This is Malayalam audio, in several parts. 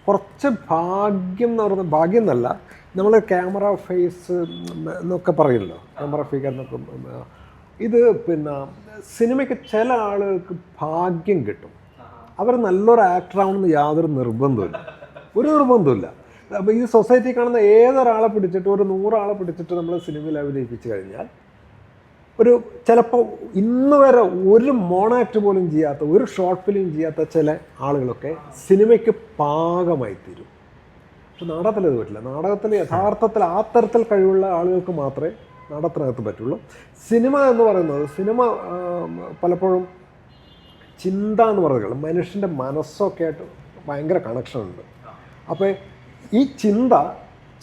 കുറച്ച് ഭാഗ്യം എന്ന് പറയുന്നത്, ഭാഗ്യം എന്നല്ല, നമ്മൾ ക്യാമറ ഫേസ് എന്നൊക്കെ പറയുമല്ലോ, ക്യാമറ ഫിഗർ എന്നൊക്കെ. ഇത് പിന്നെ സിനിമയ്ക്ക് ചില ആളുകൾക്ക് ഭാഗ്യം കിട്ടും. അവർ നല്ലൊരു ആക്ടറാവണമെന്ന് യാതൊരു നിർബന്ധമില്ല, ഒരു നിർബന്ധമില്ല. അപ്പോൾ ഈ സൊസൈറ്റി കാണുന്ന ഏതൊരാളെ പിടിച്ചിട്ട്, ഒരു 100 ആളെ പിടിച്ചിട്ട് നമ്മൾ സിനിമയിൽ അഭിനയിപ്പിച്ച് കഴിഞ്ഞാൽ, ഒരു ചിലപ്പോൾ ഇന്ന് വരെ ഒരു മോണാക്ട് പോലും ചെയ്യാത്ത, ഒരു ഷോർട്ട് ഫിലിം ചെയ്യാത്ത ചില ആളുകളൊക്കെ സിനിമയ്ക്ക് പാകമായി തീരും. പക്ഷെ നാടകത്തിൽ അത് പറ്റില്ല. നാടകത്തിൽ യഥാർത്ഥത്തിൽ ആ തരത്തിൽ കഴിവുള്ള ആളുകൾക്ക് മാത്രമേ നാടകത്തിനകത്ത് പറ്റുള്ളൂ. സിനിമ എന്ന് പറയുന്നത്, സിനിമ പലപ്പോഴും ചിന്ത എന്ന് പറയുന്നത് മനുഷ്യൻ്റെ മനസ്സൊക്കെ ആയിട്ട് ഭയങ്കര കണക്ഷനുണ്ട്. അപ്പോൾ ഈ ചിന്ത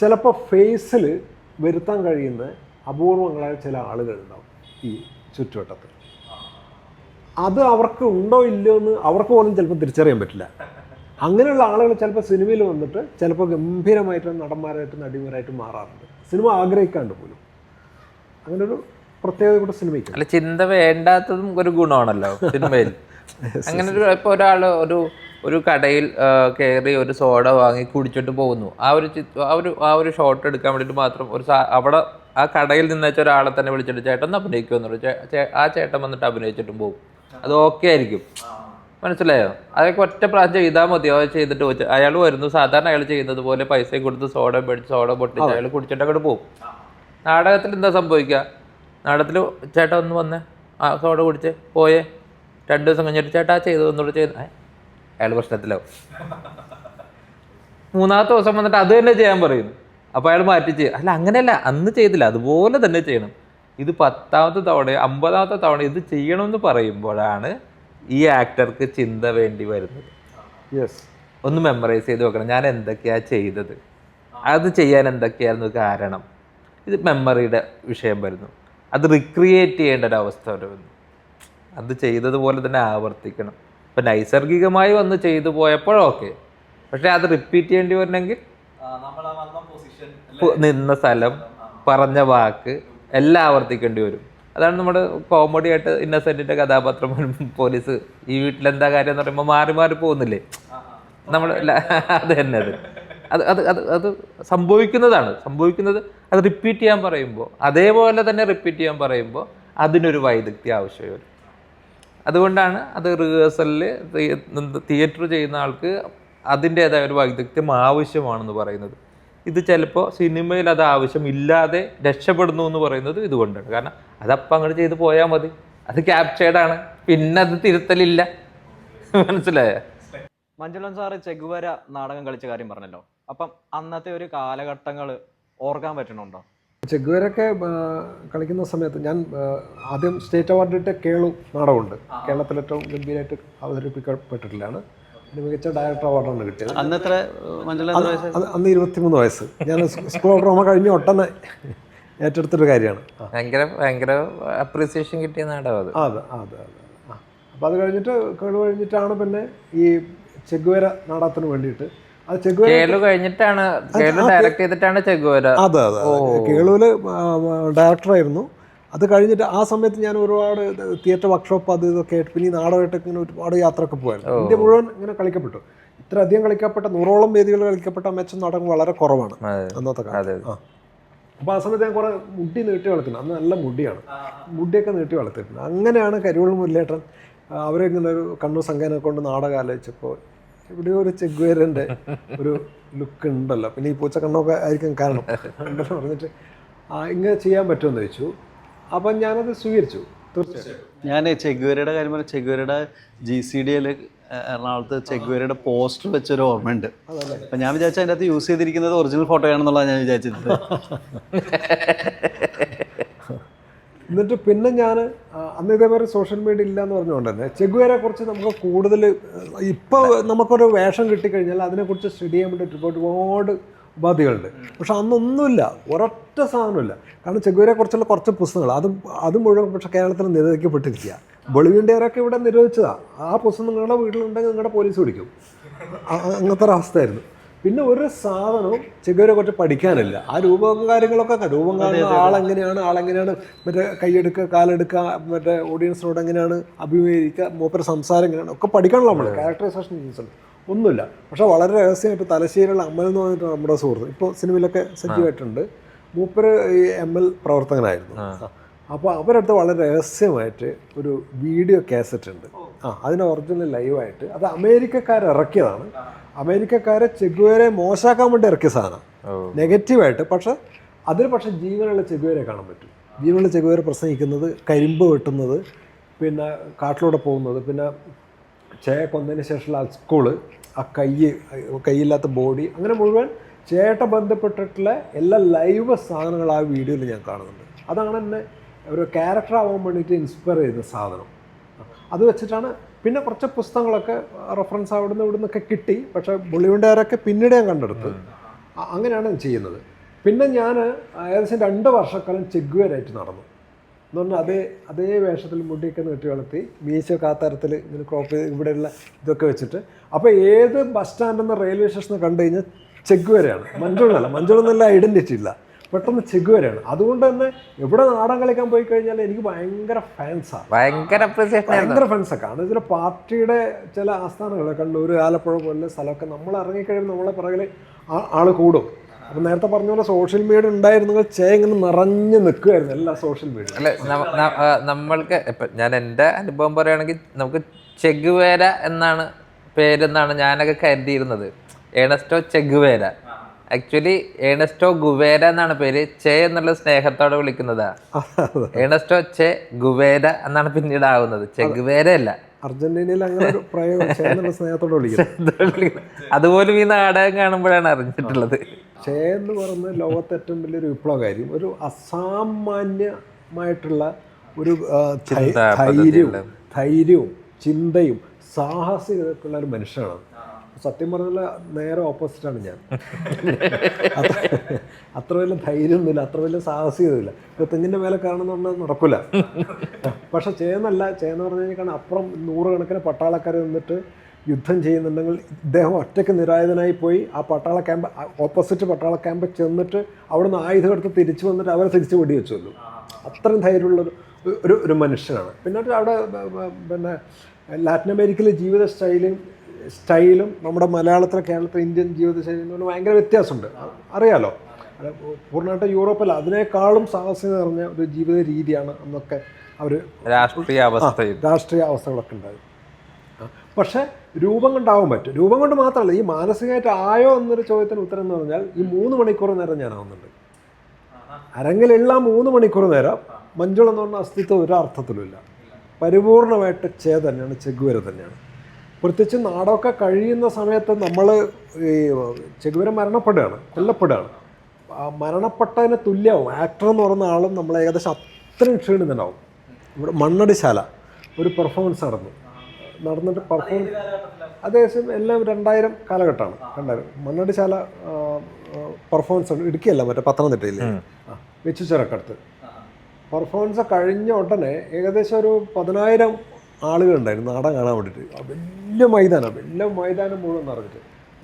ചിലപ്പോൾ ഫേസിൽ വരുത്താൻ കഴിയുന്ന അപൂർവങ്ങളായ ചില ആളുകളുണ്ടാവും ഈ ചുറ്റുവട്ടത്തിൽ. അത് അവർക്ക് ഉണ്ടോ ഇല്ലയോ എന്ന് അവർക്ക് പോലും ചിലപ്പോൾ തിരിച്ചറിയാൻ പറ്റില്ല. അങ്ങനെയുള്ള ആളുകൾ ചിലപ്പോൾ സിനിമയിൽ വന്നിട്ട് ചിലപ്പോൾ ഗംഭീരമായിട്ട് നടന്മാരായിട്ട് നടിമാരായിട്ട് മാറാറുണ്ട്, സിനിമ ആഗ്രഹിക്കാണ്ട് പോലും. അങ്ങനെ ഒരു പ്രത്യേകത കൂടെ സിനിമയ്ക്ക്. അല്ല, ചിന്ത വേണ്ടാത്തതും ഒരു ഗുണമാണല്ലോ സിനിമയിൽ. അങ്ങനെ ഒരു ഇപ്പോൾ ഒരാൾ ഒരു കടയിൽ കയറി ഒരു സോഡ വാങ്ങി കുടിച്ചിട്ട് പോകുന്നു, ആ ഒരു ഷോട്ട് എടുക്കാൻ വേണ്ടിയിട്ട് മാത്രം അവിടെ ആ കടയിൽ നിന്ന് വെച്ച ഒരാളെ തന്നെ വിളിച്ചിട്ട് ചേട്ടൻ അഭിനയിക്കുമെന്ന് ആ ചേട്ടൻ വന്നിട്ട് അഭിനയിച്ചിട്ടും പോകും. അത് ഓക്കെ ആയിരിക്കും, മനസ്സിലായോ? അതൊക്കെ ഒറ്റ പ്രാവശ്യം ചെയ്താൽ മതിയോ, ചെയ്തിട്ട് വെച്ച് അയാൾ വരുന്നു, സാധാരണ അയാൾ ചെയ്യുന്നത് പോലെ പൈസയും കൊടുത്ത് സോഡ മേടിച്ച് സോഡ പൊട്ടിച്ച് അയാൾ കുടിച്ചിട്ട് അങ്ങോട്ട് പോകും. നാടകത്തിൽ എന്താ സംഭവിക്കുക? നാടകത്തിൽ ചേട്ടാ ഒന്ന് വന്നേ, ആ സോഡ കുടിച്ച് പോയേ, 2 ദിവസം കഴിഞ്ഞിട്ട് ചേട്ടാ ചെയ്തു ഒന്നുകൂടെ ചെയ്ത് അയാൾ പ്രശ്നത്തിലാവും. 3-ാമത്തെ ദിവസം വന്നിട്ട് അത് തന്നെ ചെയ്യാൻ പറയുന്നു. അപ്പോൾ അയാൾ മാറ്റി ചെയ്യും. അല്ല, അങ്ങനെയല്ല, അന്ന് ചെയ്തില്ല, അതുപോലെ തന്നെ ചെയ്യണം. ഇത് 10-ാമത്തെ തവണ 50-ാമത്തെ തവണ ഇത് ചെയ്യണമെന്ന് പറയുമ്പോഴാണ് ഈ ആക്ടർക്ക് ചിന്ത വേണ്ടി വരുന്നത്. യെസ്, ഒന്ന് മെമ്മറൈസ് ചെയ്ത് വെക്കണം, ഞാൻ എന്തൊക്കെയാണ് ചെയ്തത്, അത് ചെയ്യാൻ എന്തൊക്കെയായിരുന്നു കാരണം. ഇത് മെമ്മറിയുടെ വിഷയം വരുന്നു. അത് റിക്രിയേറ്റ് ചെയ്യേണ്ട ഒരവസ്ഥ വരുന്നു. അത് ചെയ്തതുപോലെ തന്നെ ആവർത്തിക്കണം. ഇപ്പം നൈസർഗികമായി വന്ന് ചെയ്തു പോയപ്പോഴൊക്കെ, പക്ഷെ അത് റിപ്പീറ്റ് ചെയ്യേണ്ടി വരണമെങ്കിൽ നിന്ന സ്ഥലം, പറഞ്ഞ വാക്ക് എല്ലാം ആവർത്തിക്കേണ്ടി വരും. അതാണ് നമ്മുടെ കോമഡി ആയിട്ട് ഇന്നസെന്റിന്റെ കഥാപാത്രം. പോലീസ് ഈ വീട്ടിലെന്താ കാര്യം എന്ന് പറയുമ്പോൾ മാറി മാറി പോകുന്നില്ലേ നമ്മൾ. അത് തന്നെ അത് സംഭവിക്കുന്നത്. അത് റിപ്പീറ്റ് ചെയ്യാൻ പറയുമ്പോൾ, അതേപോലെ തന്നെ റിപ്പീറ്റ് ചെയ്യാൻ പറയുമ്പോൾ അതിനൊരു വൈദഗ്ധ്യം ആവശ്യം വരും. അതുകൊണ്ടാണ് അത് റിഹേഴ്സലിൽ തിയേറ്റർ ചെയ്യുന്ന ആൾക്ക് അതിൻ്റേതായ ഒരു വൈദഗ്ധ്യം ആവശ്യമാണെന്ന് പറയുന്നത്. ഇത് ചിലപ്പോൾ സിനിമയിൽ അത് ആവശ്യമില്ലാതെ രക്ഷപ്പെടുന്നു എന്ന് പറയുന്നത് ഇതുകൊണ്ടാണ്. കാരണം അതപ്പം അങ്ങോട്ട് ചെയ്ത് പോയാൽ മതി, അത് ക്യാപ്ചേർഡാണ്, പിന്നെ അത് തിരുത്തലില്ല. മനസ്സിലായ? മഞ്ജുളൻ സാറ് ചെഗുവേര നാടകം കളിച്ച കാര്യം പറഞ്ഞല്ലോ. അപ്പം അന്നത്തെ ഒരു കാലഘട്ടങ്ങൾ ഓർക്കാൻ പറ്റണുണ്ടോ? ചെഗുവേരൊക്കെ കളിക്കുന്ന സമയത്ത് ഞാൻ ആദ്യം സ്റ്റേറ്റ് അവാർഡ് കിട്ടിയ കേളു നാടകമുണ്ട്, കേരളത്തിൽ ഏറ്റവും ഗംഭീരമായിട്ട് അവതരിപ്പിക്കപ്പെട്ടിട്ടുള്ളതാണ്. മികച്ച ഡയറക്ടർ അവാർഡാണ് കിട്ടിയത്. അന്ന് 23 വയസ്സ്. ഞാൻ സ്കൂൾ ഡ്രാമ കഴിഞ്ഞ് ഒട്ടനെ ഏറ്റെടുത്തൊരു കാര്യമാണ്. ഭയങ്കര അപ്രീസിയേഷൻ കിട്ടിയ നാടകം അത്. അതെ. അപ്പോൾ അത് കഴിഞ്ഞിട്ടാണ് പിന്നെ ഈ ചെഗുവേര നാടകത്തിന് വേണ്ടിയിട്ട്, അത് കേളു കഴിഞ്ഞിട്ടാണ്, ഡയറക്ട് ചെയ്തിട്ടാണ് ചെഗുവേര. അതെ. കേളുവിൽ ഡയറക്ടറായിരുന്നു. അത് കഴിഞ്ഞിട്ട് ആ സമയത്ത് ഞാൻ ഒരുപാട് തിയേറ്റർ വർക്ക്ഷോപ്പ് അത് ഇതൊക്കെ ആയിട്ട്, പിന്നെ ഈ നാടകമായിട്ടൊക്കെ ഇങ്ങനെ ഒരുപാട് യാത്രയൊക്കെ പോയായിരുന്നു. ഇന്ത്യ മുഴുവൻ ഇങ്ങനെ കളിക്കപ്പെട്ടു. ഇത്ര അധികം കളിക്കപ്പെട്ട 100ഓളം വേദികൾ കളിക്കപ്പെട്ട മെച്ചം നാടകം വളരെ കുറവാണ് അന്നത്തെ കാലത്ത്. അപ്പോൾ ആ സമയത്ത് ഞാൻ കുറേ മുടി നീട്ടി വളർത്തുന്നത്. അന്ന് നല്ല മുടിയൊക്കെ നീട്ടി വളർത്തിയിട്ടുണ്ട്. അങ്ങനെയാണ് കരിവൾ മുരളിയേട്ടൻ അവരിങ്ങനെ ഒരു കണ്ണൂർ സംഘാനെ കൊണ്ട് നാടകം ആലോചിച്ചപ്പോൾ ഇവിടെ ഒരു ചെഗുവേരൻ്റെ ഒരു ലുക്ക് ഉണ്ടല്ലോ, പിന്നെ ഈ പൂച്ച കണ്ണൊക്കെ ആയിരിക്കും കാരണം ഉണ്ടല്ലോ പറഞ്ഞിട്ട് ഇങ്ങനെ ചെയ്യാൻ പറ്റുമെന്ന് ചോദിച്ചു. അപ്പം ഞാനത് സ്വീകരിച്ചു. തീർച്ചയായിട്ടും ഞാൻ ചെഗുവേരയുടെ കാര്യം പറഞ്ഞാൽ, ചെഗുവേരയുടെ GCDയിൽ എറണാകുളത്ത് ചെഗുവേരയുടെ പോസ്റ്റർ വെച്ചൊരു ഓർമ്മയുണ്ട്. അപ്പം ഞാൻ വിചാരിച്ച അതിൻ്റെ അകത്ത് യൂസ് ചെയ്തിരിക്കുന്നത് ഒറിജിനൽ ഫോട്ടോയാണെന്നുള്ളതാണ് ഞാൻ വിചാരിച്ചിരുന്നത്. എന്നിട്ട് പിന്നെ ഞാൻ അന്ന് ഇതേപോലെ സോഷ്യൽ മീഡിയ ഇല്ല എന്ന് പറഞ്ഞുകൊണ്ട് തന്നെ ചെഗുവേരെ കുറിച്ച് നമുക്ക് കൂടുതൽ ഇപ്പോൾ നമുക്കൊരു വേഷം കിട്ടിക്കഴിഞ്ഞാൽ അതിനെക്കുറിച്ച് സ്റ്റഡി ചെയ്യാൻ വേണ്ടിയിട്ട് ഒരുപാട് ഉപാധികളുണ്ട്. പക്ഷെ അന്നൊന്നുമില്ല, ഒരൊറ്റ സാധനമില്ല. കാരണം ചെഗുവേരെ കുറിച്ചുള്ള കുറച്ച് പുസ്തകങ്ങൾ അത് മുഴുവൻ പക്ഷെ കേരളത്തിൽ നിരോധിക്കപ്പെട്ടിരിക്കുക. ബൊളിവിൻ്റെയൊക്കെ ഇവിടെ നിരോധിച്ചതാണ്. ആ പുസ്തകം നിങ്ങളുടെ വീട്ടിലുണ്ടെങ്കിൽ നിങ്ങളുടെ പോലീസ് പിടിക്കും. അങ്ങനത്തെ ഒരു അവസ്ഥയായിരുന്നു. പിന്നെ ഒരു സാധനവും ചെഗുവേരയെ കുറിച്ച് പഠിക്കാനില്ല. ആ രൂപവും കാര്യങ്ങളൊക്കെ രൂപം കാണുന്ന ആളെങ്ങനെയാണ് മറ്റേ കൈയെടുക്കുക, കാലെടുക്കുക, മറ്റേ ഓഡിയൻസിനോട് എങ്ങനെയാണ് അഭിമുഖീകരിക്കുക, മൂപ്പര് സംസാരം എങ്ങനെയാണ് ഒക്കെ പഠിക്കാനുള്ള നമ്മൾ ക്യാരക്ടറൈസേഷൻ ഉണ്ട്, ഒന്നുമില്ല. പക്ഷേ വളരെ രഹസ്യമായിട്ട് തലശ്ശേരിയുള്ള അമൽ എന്ന് പറഞ്ഞിട്ട് നമ്മുടെ സുഹൃത്ത് ഇപ്പോൾ സിനിമയിലൊക്കെ സജീവമായിട്ടുണ്ട്. മൂപ്പര് ഈ ML പ്രവർത്തകനായിരുന്നു. അപ്പോൾ അവരടുത്ത് വളരെ രഹസ്യമായിട്ട് ഒരു വീഡിയോ കാസറ്റ് ഉണ്ട്. അതിന് ഒറിജിനൽ ലൈവായിട്ട് അത് അമേരിക്കക്കാർ ഇറക്കിയതാണ്. അമേരിക്കക്കാരെ ചെഗുവേരയെ മോശമാക്കാൻ വേണ്ടി ഇറക്കിയ സാധനം നെഗറ്റീവായിട്ട്. പക്ഷേ ജീവനുള്ള ചെഗുവേരയെ കാണാൻ പറ്റും. ജീവനുള്ള ചെഗുവേര പ്രസംഗിക്കുന്നത്, കരിമ്പ് വെട്ടുന്നത്, പിന്നെ കാട്ടിലൂടെ പോകുന്നത്, പിന്നെ ചേയെ കൊന്നതിന് ശേഷമുള്ള ആ സ്കൂള്, ആ കൈയില്ലാത്ത ബോഡി, അങ്ങനെ മുഴുവൻ ചേട്ട ബന്ധപ്പെട്ടിട്ടുള്ള എല്ലാ ലൈവ് സാധനങ്ങൾ ആ വീഡിയോയിൽ ഞാൻ കാണുന്നുണ്ട്. അതാണ് എന്നെ ഒരു ക്യാരക്ടർ ആവാൻ വേണ്ടിയിട്ട് ഇൻസ്പയർ ചെയ്ത സാധനം. അത് വെച്ചിട്ടാണ് പിന്നെ കുറച്ച് പുസ്തകങ്ങളൊക്കെ റെഫറൻസ് അവിടുന്ന് ഇവിടുന്നൊക്കെ കിട്ടി. പക്ഷേ ബോളിവുഡുകാരൊക്കെ പിന്നീട് ഞാൻ കണ്ടെടുത്ത് അങ്ങനെയാണ് ചെയ്യുന്നത്. പിന്നെ ഞാൻ ഏകദേശം 2 വർഷക്കാലം ചെഗുവേരായിട്ട് നടന്നു എന്ന് പറഞ്ഞാൽ അതേ വേഷത്തിൽ മുടിയൊക്കെ നീട്ടി വളർത്തി, മീശയൊക്കെ ആ തരത്തിൽ ഇങ്ങനെ ക്രോപ്പ് ചെയ്ത് ഇവിടെയുള്ള ഇതൊക്കെ വെച്ചിട്ട്. അപ്പോൾ ഏത് ബസ് സ്റ്റാൻഡിൽ നിന്ന് റെയിൽവേ സ്റ്റേഷനിൽ കണ്ടു കഴിഞ്ഞാൽ ചെഗുവേരയാണ്. മഞ്ജുളെന്നല്ല ഐഡൻറ്റിറ്റി ഇല്ല, പെട്ടെന്ന് ചെഗുവേരയാണ്. അതുകൊണ്ട് തന്നെ എവിടെ നാടകം കളിക്കാൻ പോയി കഴിഞ്ഞാൽ എനിക്ക് ഭയങ്കര ഫാൻസാണ്, ഭയങ്കര ഫാൻസൊക്കെ. കാരണം ഇതിൽ പാർട്ടിയുടെ ചില ആസ്ഥാനങ്ങൾ കണ്ണൂർ, ആലപ്പുഴ പോലെ സ്ഥലമൊക്കെ നമ്മൾ ഇറങ്ങിക്കഴിയുമ്പോൾ നമ്മളെ പിറകിൽ ആൾ കൂടും. അപ്പം നേരത്തെ പറഞ്ഞ പോലെ സോഷ്യൽ മീഡിയ ഉണ്ടായിരുന്നെങ്കിൽ ഇങ്ങനെ നിറഞ്ഞു നിൽക്കുമായിരുന്നു എല്ലാ സോഷ്യൽ മീഡിയ. അല്ലെ, നമ്മൾക്ക് ഇപ്പം ഞാൻ എൻ്റെ അനുഭവം പറയുകയാണെങ്കിൽ നമുക്ക് ചെഗുവേര എന്നാണ് പേരെന്നാണ് ഞാനൊക്കെ കരുതിയിരുന്നത്. Ernesto Che Guevara. Actually Ernesto Guevara എന്നാണ് പേര്. ചെ എന്നുള്ള സ്നേഹത്തോടെ വിളിക്കുന്നതാ. ഏണസ്റ്റോ ചെ ഗുവേര എന്നാണ് പിന്നീട് ആവുന്നത്, ചെഗുവേര അല്ല. അർജന്റീനയിൽ അങ്ങനെ ഒരു പ്രയോഗം സ്നേഹത്തോടെ വിളിക്കുന്നത്. അതുപോലും ഈ നാടകം കാണുമ്പോഴാണ് അറിഞ്ഞിട്ടുള്ളത്. ചെ എന്ന് പറയുന്നത് ലോകത്തെ ഏറ്റവും വലിയൊരു വിപ്ലവകാരിയും ഒരു അസാമാന്യമായിട്ടുള്ള ഒരു ധൈര്യവും ചിന്തയും സാഹസികതയൊക്കെയുള്ള ഒരു മനുഷ്യനാണ്. സത്യം പറഞ്ഞാൽ നേരെ ഓപ്പോസിറ്റാണ് ഞാൻ. അത്ര വലിയ ധൈര്യമൊന്നുമില്ല, അത്ര വലിയ സാഹസികതയില്ല. ഇപ്പോൾ തെങ്ങിൻ്റെ മേലെ കാണുന്ന പറഞ്ഞാൽ നടക്കില്ല. പക്ഷെ ചേന്ന് പറഞ്ഞു കഴിഞ്ഞാൽ അപ്പുറം 100 കണക്കിന് പട്ടാളക്കാർ നിന്നിട്ട് യുദ്ധം ചെയ്യുന്നുണ്ടെങ്കിൽ ഇദ്ദേഹം ഒറ്റയ്ക്ക് നിരായുധനായി പോയി ആ പട്ടാള ക്യാമ്പ്, ഓപ്പോസിറ്റ് പട്ടാള ക്യാമ്പ് ചെന്നിട്ട് അവിടുന്ന് ആയുധം എടുത്ത് തിരിച്ചു വന്നിട്ട് അവരെ തിരിച്ച് വെടിവെച്ചുള്ളൂ. അത്രയും ധൈര്യമുള്ളൊരു ഒരു മനുഷ്യനാണ്. പിന്നെ അവിടെ പിന്നെ ലാറ്റിൻ അമേരിക്കയിലെ ജീവിത സ്റ്റൈലും നമ്മുടെ മലയാളത്തിലെ കേരളത്തിലെ ഇന്ത്യൻ ജീവിതശൈലിയും തമ്മിൽ ഭയങ്കര വ്യത്യാസമുണ്ട്. അറിയാലോ, പൂർണ്ണമായിട്ട് യൂറോപ്പിൽ അതിനേക്കാളും സാഹസികത നിറഞ്ഞ ഒരു ജീവിത രീതിയാണ് എന്നൊക്കെ അവർ രാഷ്ട്രീയ അവസ്ഥകളൊക്കെ ഉണ്ടാകും. പക്ഷേ രൂപം കൊണ്ടാവാൻ പറ്റും. രൂപം കൊണ്ട് മാത്രമല്ല, ഈ മാനസികമായിട്ട് ആയോ എന്നൊരു ചോദ്യത്തിന് ഉത്തരം എന്ന് പറഞ്ഞാൽ ഈ 3 മണിക്കൂർ നേരം ഞാനാവുന്നുണ്ട്. അരങ്ങിലുള്ള 3 മണിക്കൂർ നേരം മഞ്ജുള എന്ന് പറഞ്ഞ അസ്തിത്വം ഒരർത്ഥത്തിലുമില്ല. പരിപൂർണമായിട്ട് തന്നെയാണ്, ചെഗുവേര തന്നെയാണ്. പ്രത്യേകിച്ച് നാടകമൊക്കെ കഴിയുന്ന സമയത്ത് നമ്മൾ ഈ ചെഗുവേര കൊല്ലപ്പെടുകയാണ്. മരണപ്പെട്ടതിന് തുല്യമാവും. ആക്ടർ എന്ന് പറയുന്ന ആളും നമ്മൾ ഏകദേശം അത്രയും ക്ഷീണിതനാവും. ഇവിടെ മണ്ണടിശാല ഒരു പെർഫോമൻസ് നടന്നിട്ട് ഏകദേശം എല്ലാം 2000 കാലഘട്ടമാണ്. 2000 മണ്ണടിശാല പെർഫോമൻസ് ഉണ്ട്. ഇടുക്കിയല്ല, മറ്റേ പത്തനംതിട്ടയിൽ വെച്ചുചിറക്കടുത്ത്. പെർഫോമൻസ് കഴിഞ്ഞ ഉടനെ ഏകദേശം ഒരു 10,000 ആളുകളുണ്ടായിരുന്നു നാടകം കാണാൻ വേണ്ടിയിട്ട്. വലിയ മൈതാനം മുഴുവൻ നിറഞ്ഞിട്ട്.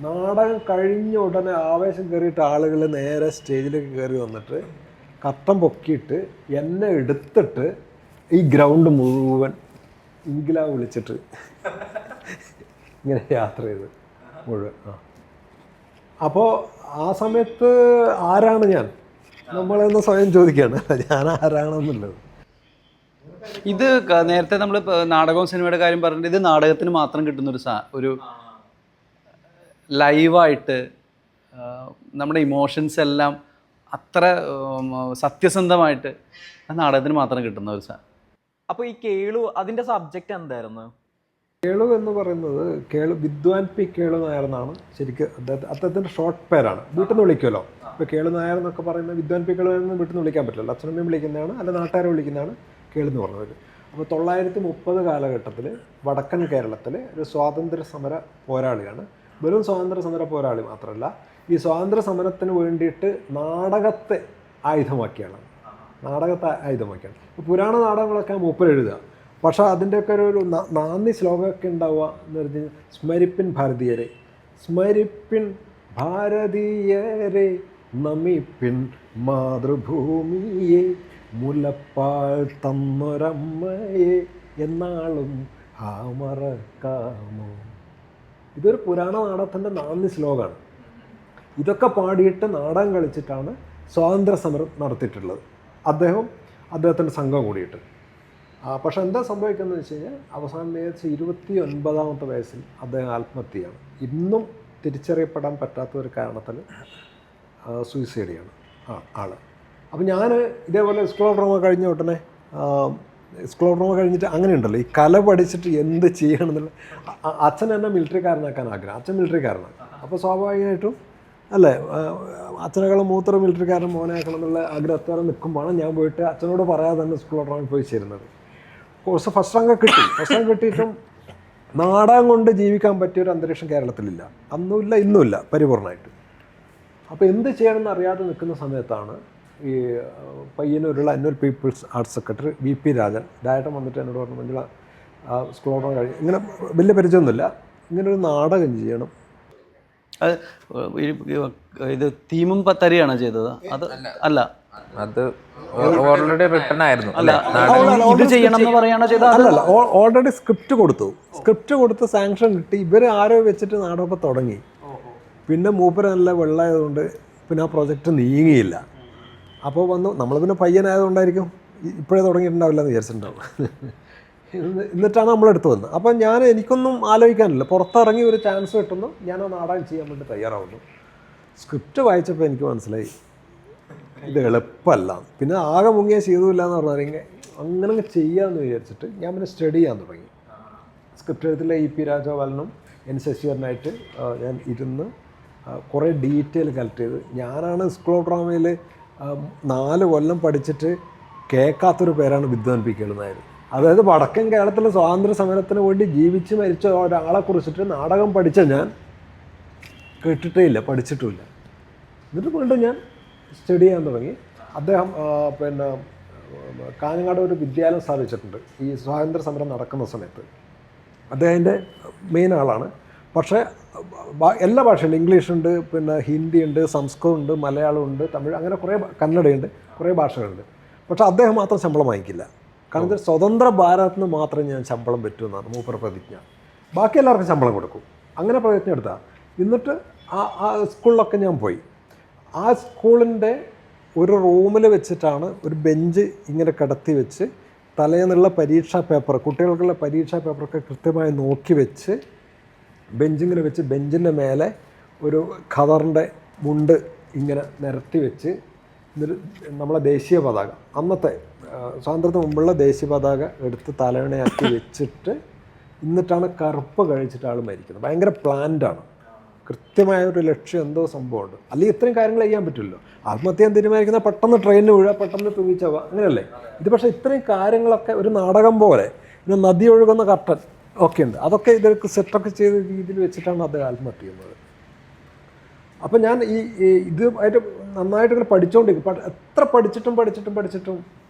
നാടകം കഴിഞ്ഞ ഉടനെ ആവേശം കയറിയിട്ട് ആളുകൾ നേരെ സ്റ്റേജിലേക്ക് കയറി വന്നിട്ട് കട്ടം പൊക്കിയിട്ട് എന്നെ എടുത്തിട്ട് ഈ ഗ്രൗണ്ട് മുഴുവൻ ഇൻകിലാബ് വിളിച്ചിട്ട് ഇങ്ങനെ യാത്ര ചെയ്ത് മുഴുവൻ. അപ്പോൾ ആ സമയത്ത് ആരാണ് ഞാൻ, നമ്മളെന്ന് സ്വയം ചോദിക്കുകയാണ്, ഞാൻ ആരാണെന്നുള്ളത്. ഇത് നേരത്തെ നമ്മൾ നാടകവും സിനിമയുടെ കാര്യം പറഞ്ഞിട്ട് ഇത് നാടകത്തിന് മാത്രം കിട്ടുന്നൊരു ഒരു ലൈവായിട്ട് നമ്മുടെ ഇമോഷൻസ് എല്ലാം അത്ര സത്യസന്ധമായിട്ട് നാടകത്തിന് മാത്രം കിട്ടുന്ന ഒരു അപ്പോൾ ഈ കേളു അതിൻ്റെ സബ്ജക്റ്റ് എന്തായിരുന്നു? കേളു എന്ന് പറയുന്നത് വിദ്വാൻ പി കേളു നായർ എന്നാണ് ശരിക്കും അദ്ദേഹത്തിൻ്റെ ഷോർട്ട് പേരാണ്. വീട്ടിൽ നിന്ന് വിളിക്കുമല്ലോ. ഇപ്പോൾ കേളു നായർ എന്നൊക്കെ പറയുന്നത് വിദ്വാൻ പി കേളു എന്ന് വീട്ടിൽ നിന്ന് വിളിക്കാൻ പറ്റില്ലല്ലോ. അച്ഛനമ്മയും വിളിക്കുന്നതാണ്, അല്ല നാട്ടുകാരെ വിളിക്കുന്നതാണ് കേളു എന്ന് പറഞ്ഞത്. അപ്പോൾ 930 കാലഘട്ടത്തിൽ വടക്കൻ കേരളത്തിൽ ഒരു സ്വാതന്ത്ര്യ സമര പോരാളിയാണ്. വെറും സ്വാതന്ത്ര്യ സമര പോരാളി മാത്രമല്ല, ഈ സ്വാതന്ത്ര്യ സമരത്തിന് വേണ്ടിയിട്ട് നാടകത്തെ ആയുധമാക്കിയാണ്. പുരാണ നാടകങ്ങളൊക്കെ മൂപ്പർ എഴുതുക. പക്ഷേ അതിൻ്റെയൊക്കെ ഒരു നാന്ദി ശ്ലോകമൊക്കെ ഉണ്ടാവുക എന്ന് പറഞ്ഞാൽ സ്മരിപ്പിൻ ഭാരതീയരെ, സ്മരിപ്പിൻ ഭാരതീയരെ നമിപ്പിൻ മാതൃഭൂമിയെ, മുലപ്പാൽ തന്നൊരമ്മയെ എന്നാളും ആ മറക്കാമോ. ഇതൊരു പുരാണ നാടകത്തിൻ്റെ 4 ശ്ലോകമാണ്. ഇതൊക്കെ പാടിയിട്ട് നാടകം കളിച്ചിട്ടാണ് സ്വാതന്ത്ര്യ സമരം നടത്തിയിട്ടുള്ളത് അദ്ദേഹത്തിൻ്റെ സംഘം കൂടിയിട്ട്. പക്ഷെ എന്താ സംഭവിക്കുന്നത് വെച്ച് കഴിഞ്ഞാൽ അവസാനം ഏകദേശം 29ാമത്തെ വയസ്സിൽ അദ്ദേഹം ആത്മഹത്യയാണ്. ഇന്നും തിരിച്ചറിയപ്പെടാൻ പറ്റാത്ത ഒരു കാരണത്തിൽ സൂയിസൈഡ് ചെയ്യാണ് ആൾ. അപ്പോൾ ഞാൻ ഇതേപോലെ സ്കൂൾ ഓഫ് ഡ്രാമ കഴിഞ്ഞ ഉടനെ സ്കൂൾ ഓഫ് ഡ്രാമ കഴിഞ്ഞിട്ട് അങ്ങനെ ഉണ്ടല്ലോ, ഈ കല പഠിച്ചിട്ട് എന്ത് ചെയ്യണം എന്നുള്ള. അച്ഛൻ എന്നെ മിലിറ്ററിക്കാരനാക്കാൻ ആഗ്രഹം. അച്ഛൻ മിലിറ്ററിക്കാരനാണ്. അപ്പോൾ സ്വാഭാവികമായിട്ടും അല്ലേ, അച്ഛനേക്കാളും മൂത്തൊരു മിലിറ്ററിക്കാരൻ മോനാക്കണം എന്നുള്ള ആഗ്രഹത്തോടെ നിൽക്കുമ്പോഴാണ് ഞാൻ പോയിട്ട് അച്ഛനോട് പറയാതെ തന്നെ സ്കൂൾ ഓഫ് ഡ്രാമയിൽ പോയി ചേരുന്നത്. കോഴ്സ് ഫസ്റ്റ് റാങ്ക് കിട്ടിയിട്ടും നാടകം കൊണ്ട് ജീവിക്കാൻ പറ്റിയൊരു അന്തരീക്ഷം കേരളത്തിലില്ല. അന്നുമില്ല ഇന്നുമില്ല പരിപൂർണമായിട്ട്. അപ്പോൾ എന്ത് ചെയ്യണമെന്ന് അറിയാതെ നിൽക്കുന്ന സമയത്താണ് ഈ പയ്യന്നൂരുള്ള അന്വൽ people's arts secretary VP Rajan director വന്നിട്ട് എന്നോട് പറഞ്ഞു, മഞ്ജുള സ്കൂൾ ഓഫ് ഡ്രാമ കഴിഞ്ഞ് ഇങ്ങനെ വലിയ പരിചയമൊന്നുമില്ല, ഇങ്ങനൊരു നാടകം ചെയ്യണം. ഇത് തീമും തരികയാണോ ചെയ്തത്? അത് അല്ല, അത് ഓൾറെഡി റിട്ടൺ ആയിരുന്നു. ഇത് ചെയ്യണം എന്ന് പറയുകയാണോ ചെയ്തത്? അല്ലല്ല, ഓൾറെഡി സ്ക്രിപ്റ്റ് കൊടുത്ത് സാങ്ഷൻ കിട്ടി. ഇവർ ആരോ വെച്ചിട്ട് നാടകം തുടങ്ങി. പിന്നെ മൂപ്പര് നല്ല വെള്ളമായതുകൊണ്ട് പിന്നെ ആ പ്രൊജക്റ്റ് നീങ്ങിയില്ല. അപ്പോൾ വന്നു, നമ്മൾ പിന്നെ പയ്യനായതുകൊണ്ടായിരിക്കും ഇപ്പോഴേ തുടങ്ങിയിട്ടുണ്ടാവില്ല എന്ന് വിചാരിച്ചിട്ടുണ്ടാവും. എന്നിട്ടാണ് നമ്മളെടുത്ത് വന്നത്. അപ്പം എനിക്കൊന്നും ആലോചിക്കാനില്ല, പുറത്തിറങ്ങി ഒരു ചാൻസ് കിട്ടുന്നു, ഞാൻ ആ നാടകം ചെയ്യാൻ വേണ്ടി തയ്യാറാവുന്നു. സ്ക്രിപ്റ്റ് വായിച്ചപ്പോൾ എനിക്ക് മനസ്സിലായി ഇത് എളുപ്പമല്ല. പിന്നെ ആകെ മുങ്ങിയ ചെയ്തുമില്ല എന്ന് പറഞ്ഞാൽ അങ്ങനെ ചെയ്യാമെന്ന് വിചാരിച്ചിട്ട് ഞാൻ പിന്നെ സ്റ്റഡി ചെയ്യാൻ തുടങ്ങി. സ്ക്രിപ്റ്റ് എഴുത്തിലെ EP രാജഗോപാലനും N ശശിധരനായിട്ട് ഞാൻ ഇരുന്ന് കുറേ ഡീറ്റെയിൽ കളക്ട് ചെയ്ത്. ഞാനാണ് സ്കൂൾ ഓഫ് ഡ്രാമയിൽ 4 കൊല്ലം പഠിച്ചിട്ട് കേൾക്കാത്തൊരു പേരാണ് വിദ്വാൻ P. കേളുനായർ. അതായത് വടക്കൻ കേരളത്തിലെ സ്വാതന്ത്ര്യ സമരത്തിന് വേണ്ടി ജീവിച്ച് മരിച്ച ഒരാളെ കുറിച്ചിട്ട് നാടകം പഠിച്ച ഞാൻ കേട്ടിട്ടേ ഇല്ല, പഠിച്ചിട്ടുമില്ല. എന്നിട്ട് വീണ്ടും ഞാൻ സ്റ്റഡി ചെയ്യാൻ തുടങ്ങി. അദ്ദേഹം പിന്നെ കാഞ്ഞങ്ങാട് ഒരു വിദ്യാലയം സ്ഥാപിച്ചിട്ടുണ്ട് ഈ സ്വാതന്ത്ര്യ സമരം നടക്കുന്ന സമയത്ത്. അദ്ദേഹത്തിൻ്റെ മെയിൻ ആളാണ്. പക്ഷേ എല്ലാ ഭാഷയുണ്ട്, ഇംഗ്ലീഷുണ്ട്, പിന്നെ ഹിന്ദിയുണ്ട്, സംസ്കൃതമുണ്ട്, മലയാളമുണ്ട്, തമിഴ്, അങ്ങനെ കുറേ കന്നഡയുണ്ട്, കുറേ ഭാഷകളുണ്ട്. പക്ഷേ അദ്ദേഹം മാത്രം ശമ്പളം വാങ്ങിക്കില്ല. കാരണം ഇത് സ്വതന്ത്ര ഭാരതത്തിന് മാത്രമേ ഞാൻ ശമ്പളം പറ്റുമെന്നാണ് മൂപ്പർ പ്രതിജ്ഞ. ബാക്കി എല്ലാവർക്കും ശമ്പളം കൊടുക്കും. അങ്ങനെ പ്രതിജ്ഞ എടുത്താൽ. എന്നിട്ട് ആ സ്കൂളിലൊക്കെ ഞാൻ പോയി. ആ സ്കൂളിൻ്റെ ഒരു റൂമിൽ വെച്ചിട്ടാണ് ഒരു ബെഞ്ച് ഇങ്ങനെ കിടത്തി വെച്ച് തലേന്നുള്ള പരീക്ഷാ പേപ്പർ, കുട്ടികൾക്കുള്ള പരീക്ഷാ പേപ്പറൊക്കെ കൃത്യമായി നോക്കി വെച്ച് ബെഞ്ചിങ്ങനെ വെച്ച് ബെഞ്ചിൻ്റെ മേലെ ഒരു ഖദറിൻ്റെ മുണ്ട് ഇങ്ങനെ നിരത്തി വെച്ച് നമ്മളെ ദേശീയ പതാക, അന്നത്തെ സ്വാതന്ത്ര്യത്തിന് മുമ്പുള്ള ദേശീയ പതാക എടുത്ത് തലവണയാക്കി വെച്ചിട്ട് എന്നിട്ടാണ് കറുപ്പ് കഴിച്ചിട്ട് ആൾ മരിക്കുന്നത്. ഭയങ്കര പ്ലാൻഡാണ്. കൃത്യമായൊരു ലക്ഷ്യം, എന്തോ സംഭവമുണ്ട്. അല്ലെങ്കിൽ ഇത്രയും കാര്യങ്ങൾ ചെയ്യാൻ പറ്റില്ലല്ലോ. ആത്മഹത്യ തീരുമാനിക്കുന്ന പെട്ടെന്ന് ട്രെയിനിന് വീഴുക, പെട്ടെന്ന് തൂങ്ങിച്ചാവുക, അങ്ങനെയല്ലേ ഇത്. പക്ഷേ ഇത്രയും കാര്യങ്ങളൊക്കെ ഒരു നാടകം പോലെ, പിന്നെ നദി ഒഴുകുന്ന കർട്ടൻ ഒക്കെ ഉണ്ട്, അതൊക്കെ ഇതൊക്കെ സെറ്റൊക്കെ ചെയ്ത രീതിയിൽ വെച്ചിട്ടാണ് അദ്ദേഹം ആത്മഹത്യ ചെയ്യുന്നത്. അപ്പം ഞാൻ ഇതുമായിട്ട് നന്നായിട്ട് ഇങ്ങനെ പഠിച്ചുകൊണ്ടിരിക്കും. എത്ര പഠിച്ചിട്ടും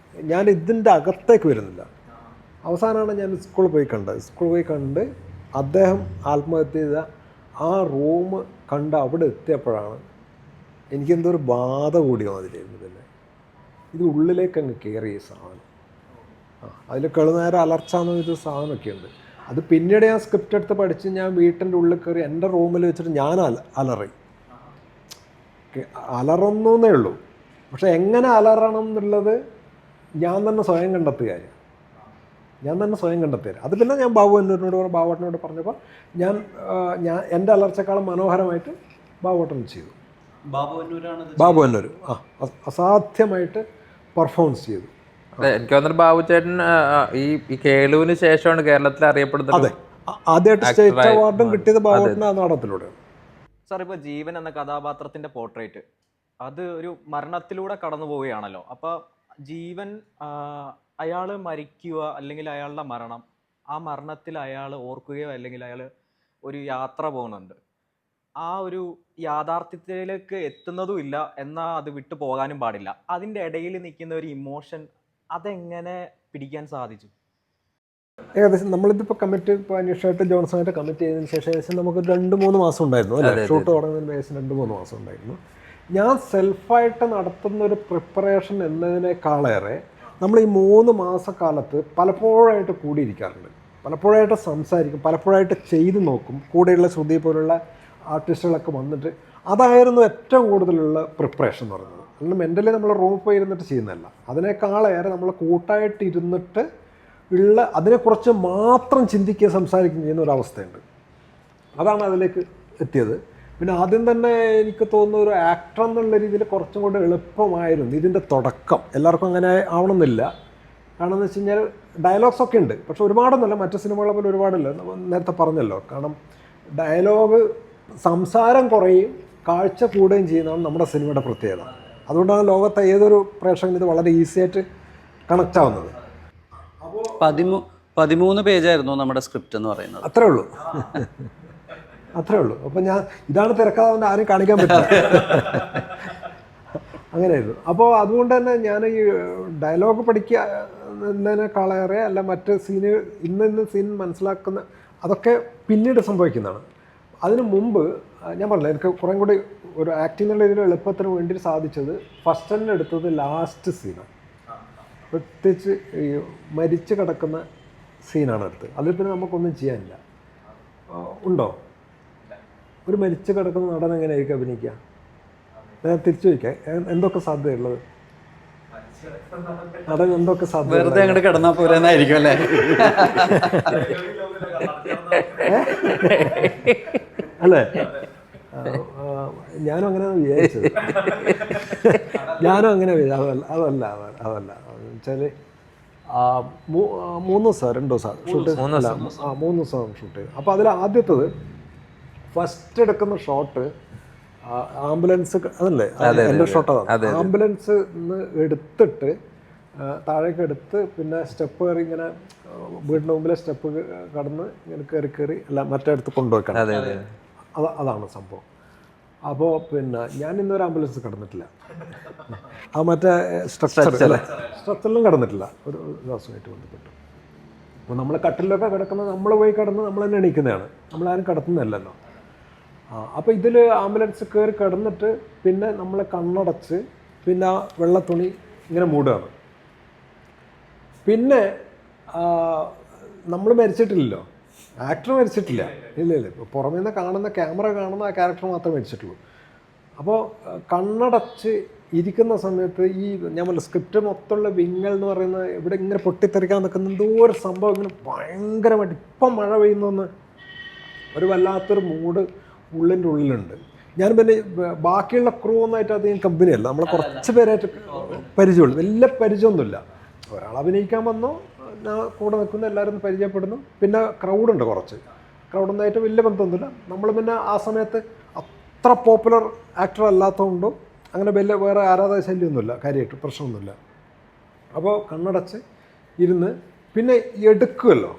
ഞാൻ ഇതിൻ്റെ അകത്തേക്ക് വരുന്നില്ല. അവസാനമാണ് ഞാൻ സ്കൂളിൽ പോയി കണ്ട് അദ്ദേഹം ആത്മഹത്യ ചെയ്ത ആ റൂം കണ്ട് അവിടെ എത്തിയപ്പോഴാണ് എനിക്കെന്തോ ഒരു ബാധ കൂടിയ മാതിരിയായിരുന്നു. പിന്നെ ഇത് ഉള്ളിലേക്ക് അങ്ങ് കയറി ഈ സാധനം. അതിൽ കേളുനായർ അലർച്ച എന്നൊരു സാധനമൊക്കെ ഉണ്ട്. അത് പിന്നീട് ഞാൻ സ്ക്രിപ്റ്റ് എടുത്ത് പഠിച്ച് ഞാൻ വീട്ടിൻ്റെ ഉള്ളിൽ കയറി എൻ്റെ റൂമിൽ വെച്ചിട്ട് ഞാൻ അലറുന്നേ ഉള്ളൂ. പക്ഷെ എങ്ങനെ അലറണം എന്നുള്ളത് ഞാൻ തന്നെ സ്വയം കണ്ടെത്തുക. അത് പിന്നെ ഞാൻ ബാബുവണ്ണൂരിനോട് പറഞ്ഞപ്പോൾ ഞാൻ എൻ്റെ അലർച്ചക്കാളും മനോഹരമായിട്ട് ബാബുവണ്ണൂർ ചെയ്തു. ബാബുവണ്ണൂർ അസാധ്യമായിട്ട് പെർഫോമൻസ് ചെയ്തു. എനിക്ക് തോന്നുന്നു ബാബു ചേട്ടൻ ഈ കേളുവിന് ശേഷമാണ് കേരളത്തിൽ അറിയപ്പെടുന്നത്. അതെ, ആദ്യമായിട്ട് സ്റ്റേറ്റ് അവാർഡും കിട്ടിയത് ബാബുവണ്ണൂർ ആ നാടകത്തിലൂടെ. സാർ, ഇപ്പോൾ ജീവൻ എന്ന കഥാപാത്രത്തിന്റെ പോർട്രേറ്റ് അത് ഒരു മരണത്തിലൂടെ കടന്നു പോവുകയാണല്ലോ. അപ്പോൾ ജീവൻ അയാൾ മരിക്കുക അല്ലെങ്കിൽ അയാളുടെ മരണം, ആ മരണത്തിൽ അയാൾ ഓർക്കുകയോ അല്ലെങ്കിൽ അയാൾ ഒരു യാത്ര പോകുന്നുണ്ട്, ആ ഒരു യാഥാർത്ഥ്യത്തിലേക്ക് എത്തുന്നതും ഇല്ല, എന്നാൽ അത് വിട്ടു പോകാനും പാടില്ല. അതിൻ്റെ ഇടയിൽ നിൽക്കുന്ന ഒരു ഇമോഷൻ, അതെങ്ങനെ പിടിക്കാൻ സാധിച്ചു? ഏകദേശം നമ്മളിതിപ്പോൾ കമ്മിറ്റ് ഇപ്പോൾ അനീഷായിട്ട് ജോൺസണായിട്ട് കമ്മിറ്റ് ചെയ്തതിന് ശേഷം ഏകദേശം നമുക്ക് 2-3 മാസം ഉണ്ടായിരുന്നു അല്ലേ? ഷൂട്ട് തുടങ്ങുന്നതിന് ഏകദേശം 2-3 മാസം ഉണ്ടായിരുന്നു. ഞാൻ സെൽഫായിട്ട് നടത്തുന്ന ഒരു പ്രിപ്പറേഷൻ എന്നതിനേക്കാളേറെ നമ്മൾ ഈ 3 മാസക്കാലത്ത് പലപ്പോഴായിട്ട് കൂടിയിരിക്കാറുണ്ട്, പലപ്പോഴായിട്ട് സംസാരിക്കും, പലപ്പോഴായിട്ട് ചെയ്തു നോക്കും. കൂടെയുള്ള ശ്രുതി പോലുള്ള ആർട്ടിസ്റ്റുകളൊക്കെ വന്നിട്ട് അതായിരുന്നു ഏറ്റവും കൂടുതലുള്ള പ്രിപ്പറേഷൻ എന്ന് പറയുന്നത്. അല്ല മെൻ്റലി നമ്മൾ റൂമിൽ പോയി ഇരുന്നിട്ട് ചെയ്യുന്നതല്ല, അതിനേക്കാളേറെ നമ്മൾ കൂട്ടായിട്ട് ഇരുന്നിട്ട് ഉള്ള അതിനെക്കുറിച്ച് മാത്രം ചിന്തിക്കുകയും സംസാരിക്കുകയും ചെയ്യുന്ന ഒരവസ്ഥയുണ്ട്. അതാണ് അതിലേക്ക് എത്തിയത്. പിന്നെ ആദ്യം തന്നെ എനിക്ക് തോന്നുന്നു ഒരു ആക്ടർ എന്നുള്ള രീതിയിൽ കുറച്ചും കൂടെ എളുപ്പമായിരുന്നു ഇതിൻ്റെ തുടക്കം. എല്ലാവർക്കും അങ്ങനെ ആവണമെന്നില്ല. കാരണം എന്ന് വെച്ച് കഴിഞ്ഞാൽ ഡയലോഗ്സ് ഒക്കെ ഉണ്ട്, പക്ഷെ ഒരുപാടൊന്നുമല്ല. മറ്റു സിനിമകളെ പോലെ ഒരുപാടില്ല. നേരത്തെ പറഞ്ഞല്ലോ, കാരണം ഡയലോഗ് സംസാരം കുറയും കാഴ്ച കൂടുകയും ചെയ്യുന്നതാണ് നമ്മുടെ സിനിമയുടെ പ്രത്യേകത. അതുകൊണ്ടാണ് ലോകത്തെ ഏതൊരു പ്രേക്ഷകനും ഇത് വളരെ ഈസി ആയിട്ട് കണക്റ്റ് ആവുന്നത്. 13 പേജായിരുന്നു നമ്മുടെ സ്ക്രിപ്റ്റ് എന്ന് പറയുന്നത്. അത്രേ ഉള്ളൂ. അപ്പോൾ ഞാൻ ഇതാണ് തിരക്കാതെ ആരും കാണിക്കാൻ പറ്റില്ല. അങ്ങനെയായിരുന്നു. അപ്പോൾ അതുകൊണ്ട് തന്നെ ഞാൻ ഈ ഡയലോഗ് പഠിക്കുക എന്നതിനേക്കാളേറെ അല്ല മറ്റ് സീന് ഇന്ന് സീൻ മനസ്സിലാക്കുന്ന അതൊക്കെ പിന്നീട് സംഭവിക്കുന്നതാണ്. അതിനു മുമ്പ് ഞാൻ പറഞ്ഞില്ല, എനിക്ക് കുറേ കൂടി ഒരു ആക്ടിങ്ങിനുള്ള ഇതിൽ എളുപ്പത്തിന് വേണ്ടി സാധിച്ചത് ഫസ്റ്റ് തന്നെ എടുത്തത് ലാസ്റ്റ് സീനാണ്. പ്രത്യേകിച്ച് ഈ മരിച്ചു കിടക്കുന്ന സീനാണ് എടുത്തത്. അതിൽ പിന്നെ നമുക്കൊന്നും ചെയ്യാനില്ല. ഉണ്ടോ? ഒരു മരിച്ചു കിടക്കുന്ന നടൻ എങ്ങനെയായിരിക്കും അഭിനയിക്കുക? ഞാൻ തിരിച്ചു ചോദിക്കാം, എന്തൊക്കെ സാധ്യതയുള്ളത്? നടൻ എന്തൊക്കെ സാധ്യത? വെറുതെ അങ്ങോട്ട് കിടന്നാൽ പോരെന്നായിരിക്കും അല്ലേ? അല്ലേ? ഞാനും അങ്ങനെ വിചാരിച്ചത്. അതല്ല വെച്ചാൽ 3 ദിവസം 2 ദിവസം ഷൂട്ട്, 3 ദിവസം ഷൂട്ട് ചെയ്തു. അപ്പോൾ അതിൽ ആദ്യത്തത് ഫസ്റ്റ് എടുക്കുന്ന ഷോട്ട് ആംബുലൻസ്, അതല്ലേ എൻ്റെ ഷോട്ട്? അതാണ്. ആംബുലൻസ് എടുത്തിട്ട് താഴേക്ക് എടുത്ത് പിന്നെ സ്റ്റെപ്പ് കയറി ഇങ്ങനെ വീടിൻ്റെ മുമ്പിലെ സ്റ്റെപ്പ് കടന്ന് ഇങ്ങനെ കയറി അല്ല മറ്റേ അടുത്ത് കൊണ്ടുപോയിക്കണം. അതാണ് സംഭവം. അപ്പോൾ പിന്നെ ഞാൻ ഇന്നൊരു ആംബുലൻസ് കിടന്നിട്ടില്ല. ആ മറ്റേ സ്ട്രക്ചറിലും കിടന്നിട്ടില്ല ഒരു ദിവസമായിട്ട് ബന്ധപ്പെട്ടു. അപ്പോൾ നമ്മൾ കട്ടിലൊക്കെ കിടക്കുന്നത് നമ്മൾ പോയി കിടന്ന് നമ്മൾ തന്നെ എണീക്കുന്നതാണ്, നമ്മളാരും കിടത്തുന്നില്ലല്ലോ. അപ്പോൾ ഇതിൽ ആംബുലൻസ് കയറി കിടന്നിട്ട് പിന്നെ നമ്മൾ കണ്ണടച്ച് പിന്നെ വെള്ളത്തുണി ഇങ്ങനെ മൂടുകയാണ്. പിന്നെ നമ്മൾ മരിച്ചിട്ടില്ലല്ലോ, ആക്ടർ മരിച്ചിട്ടില്ല. ഇല്ല പുറമേ നിന്ന് കാണുന്ന ക്യാമറ കാണുന്ന ആ ക്യാരക്ടർ മാത്രമേ മരിച്ചിട്ടുള്ളൂ. അപ്പോൾ കണ്ണടച്ച് ഇരിക്കുന്ന സമയത്ത് ഈ ഞാൻ പറഞ്ഞ സ്ക്രിപ്റ്റ് മൊത്തമുള്ള വിങ്ങൽ എന്ന് പറയുന്ന ഇവിടെ ഇങ്ങനെ പൊട്ടിത്തെറിക്കാൻ നിൽക്കുന്ന എന്തോ ഒരു സംഭവം ഇങ്ങനെ ഭയങ്കരമായിട്ട് ഇപ്പം മഴ പെയ്യുന്നൊന്ന് ഒരു വല്ലാത്തൊരു മൂഡ് ഉള്ളിൻ്റെ ഉള്ളിലുണ്ട്. ഞാൻ പിന്നെ ബാക്കിയുള്ള ക്രൂ ഒന്നായിട്ട് അധികം കമ്പനിയല്ല, നമ്മൾ കുറച്ച് പേരായിട്ട് പരിചയമുള്ളൂ, വലിയ പരിചയമൊന്നുമില്ല. ഒരാൾ അഭിനയിക്കാൻ വന്നോ ഞാൻ കൂടെ നിൽക്കുന്ന എല്ലാവരും പരിചയപ്പെടുന്നു. പിന്നെ ക്രൗഡുണ്ട്, കുറച്ച് ക്രൗഡൊന്നായിട്ട് വലിയ ബന്ധമൊന്നുമില്ല. നമ്മൾ പിന്നെ ആ സമയത്ത് അത്ര പോപ്പുലർ ആക്ടർ അല്ലാത്തതുകൊണ്ടും അങ്ങനെ വലിയ വേറെ ആരാധക ശല്യമൊന്നുമില്ല, കാര്യമായിട്ട് പ്രശ്നമൊന്നുമില്ല. അപ്പോൾ കണ്ണടച്ച് ഇരുന്ന് പിന്നെ എടുക്കുമല്ലോ.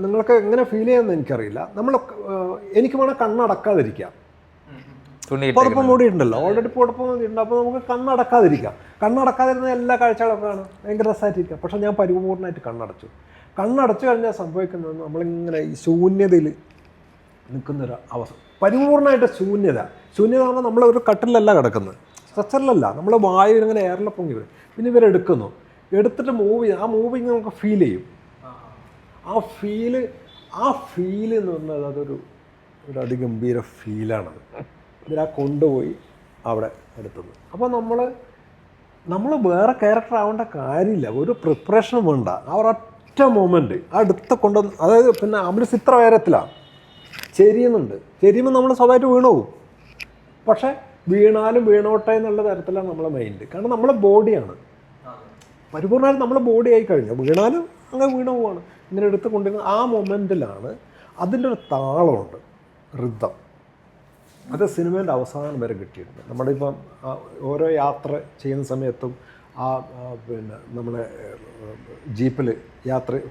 നിങ്ങൾക്ക് എങ്ങനെ ഫീൽ ചെയ്യാമെന്ന് എനിക്കറിയില്ല. എനിക്ക് വേണം കണ്ണടക്കാതിരിക്കാം. പുതപ്പം മൂടിയിട്ടുണ്ടല്ലോ, ഓൾറെഡി പുതപ്പം മൂടിയിട്ടുണ്ട്. അപ്പോൾ നമുക്ക് കണ്ണടക്കാതിരിക്കാം. കണ്ണടക്കാതിരുന്ന എല്ലാ കാഴ്ചകളൊക്കെ കാണും, ഭയങ്കര രസമായിട്ടിരിക്കാം. പക്ഷെ ഞാൻ പരിപൂർണ്ണമായിട്ട് കണ്ണടച്ചു കഴിഞ്ഞാൽ സംഭവിക്കുന്നത് നമ്മളിങ്ങനെ ഈ ശൂന്യതയിൽ നിൽക്കുന്നൊരു അവസ്ഥ, പരിപൂർണ്ണമായിട്ട് ശൂന്യത പറഞ്ഞാൽ നമ്മളൊരു കട്ടിലല്ല കിടക്കുന്നത്, സ്ട്രക്ചറിലല്ല, നമ്മൾ വായു ഇങ്ങനെ എയറിൽ പൊങ്ങി വരും. പിന്നെ ഇവരെടുക്കുന്നു, എടുത്തിട്ട് ആ മൂവിങ് നമുക്ക് ഫീൽ ചെയ്യും. ആ ഫീല് എന്ന് പറഞ്ഞാൽ അതൊരു അതിഗംഭീര ഫീലാണത്. ഇതിലാ കൊണ്ടുപോയി അവിടെ എടുത്തത്. അപ്പോൾ നമ്മൾ വേറെ ക്യാരക്ടർ ആവേണ്ട കാര്യമില്ല, ഒരു പ്രിപ്പറേഷനും വേണ്ട. ആ ഒരൊറ്റ മൊമെൻറ്റ് അടുത്ത കൊണ്ടുവന്ന്, അതായത് പിന്നെ ആംബുലൻസ് ഇത്ര ഉയരത്തിലാണ് ചെരിയുമ്പോൾ നമ്മൾ സ്വന്തമായിട്ട് വീണുപോകും. പക്ഷേ വീണാലും വീണോട്ടെ എന്നുള്ള തരത്തിലാണ് നമ്മളെ മൈൻഡ്. കാരണം നമ്മളെ ബോഡിയാണ് പരിപൂർണ്ണമായിട്ട് നമ്മളെ ബോഡി ആയി കഴിഞ്ഞാൽ വീണാലും അങ്ങനെ വീണു പോവാണ്. ഇങ്ങനെ എടുത്ത് കൊണ്ടുവരുന്ന ആ മൊമെൻറ്റിലാണ് അതിൻ്റെ ഒരു താളമുണ്ട്, റിതം. അത് സിനിമേൻ്റെ അവസാനം വരെ കിട്ടിയിട്ടുണ്ട്. നമ്മുടെ ഇപ്പം ഓരോ യാത്ര ചെയ്യുന്ന സമയത്തും പിന്നെ നമ്മളെ ജീപ്പിൽ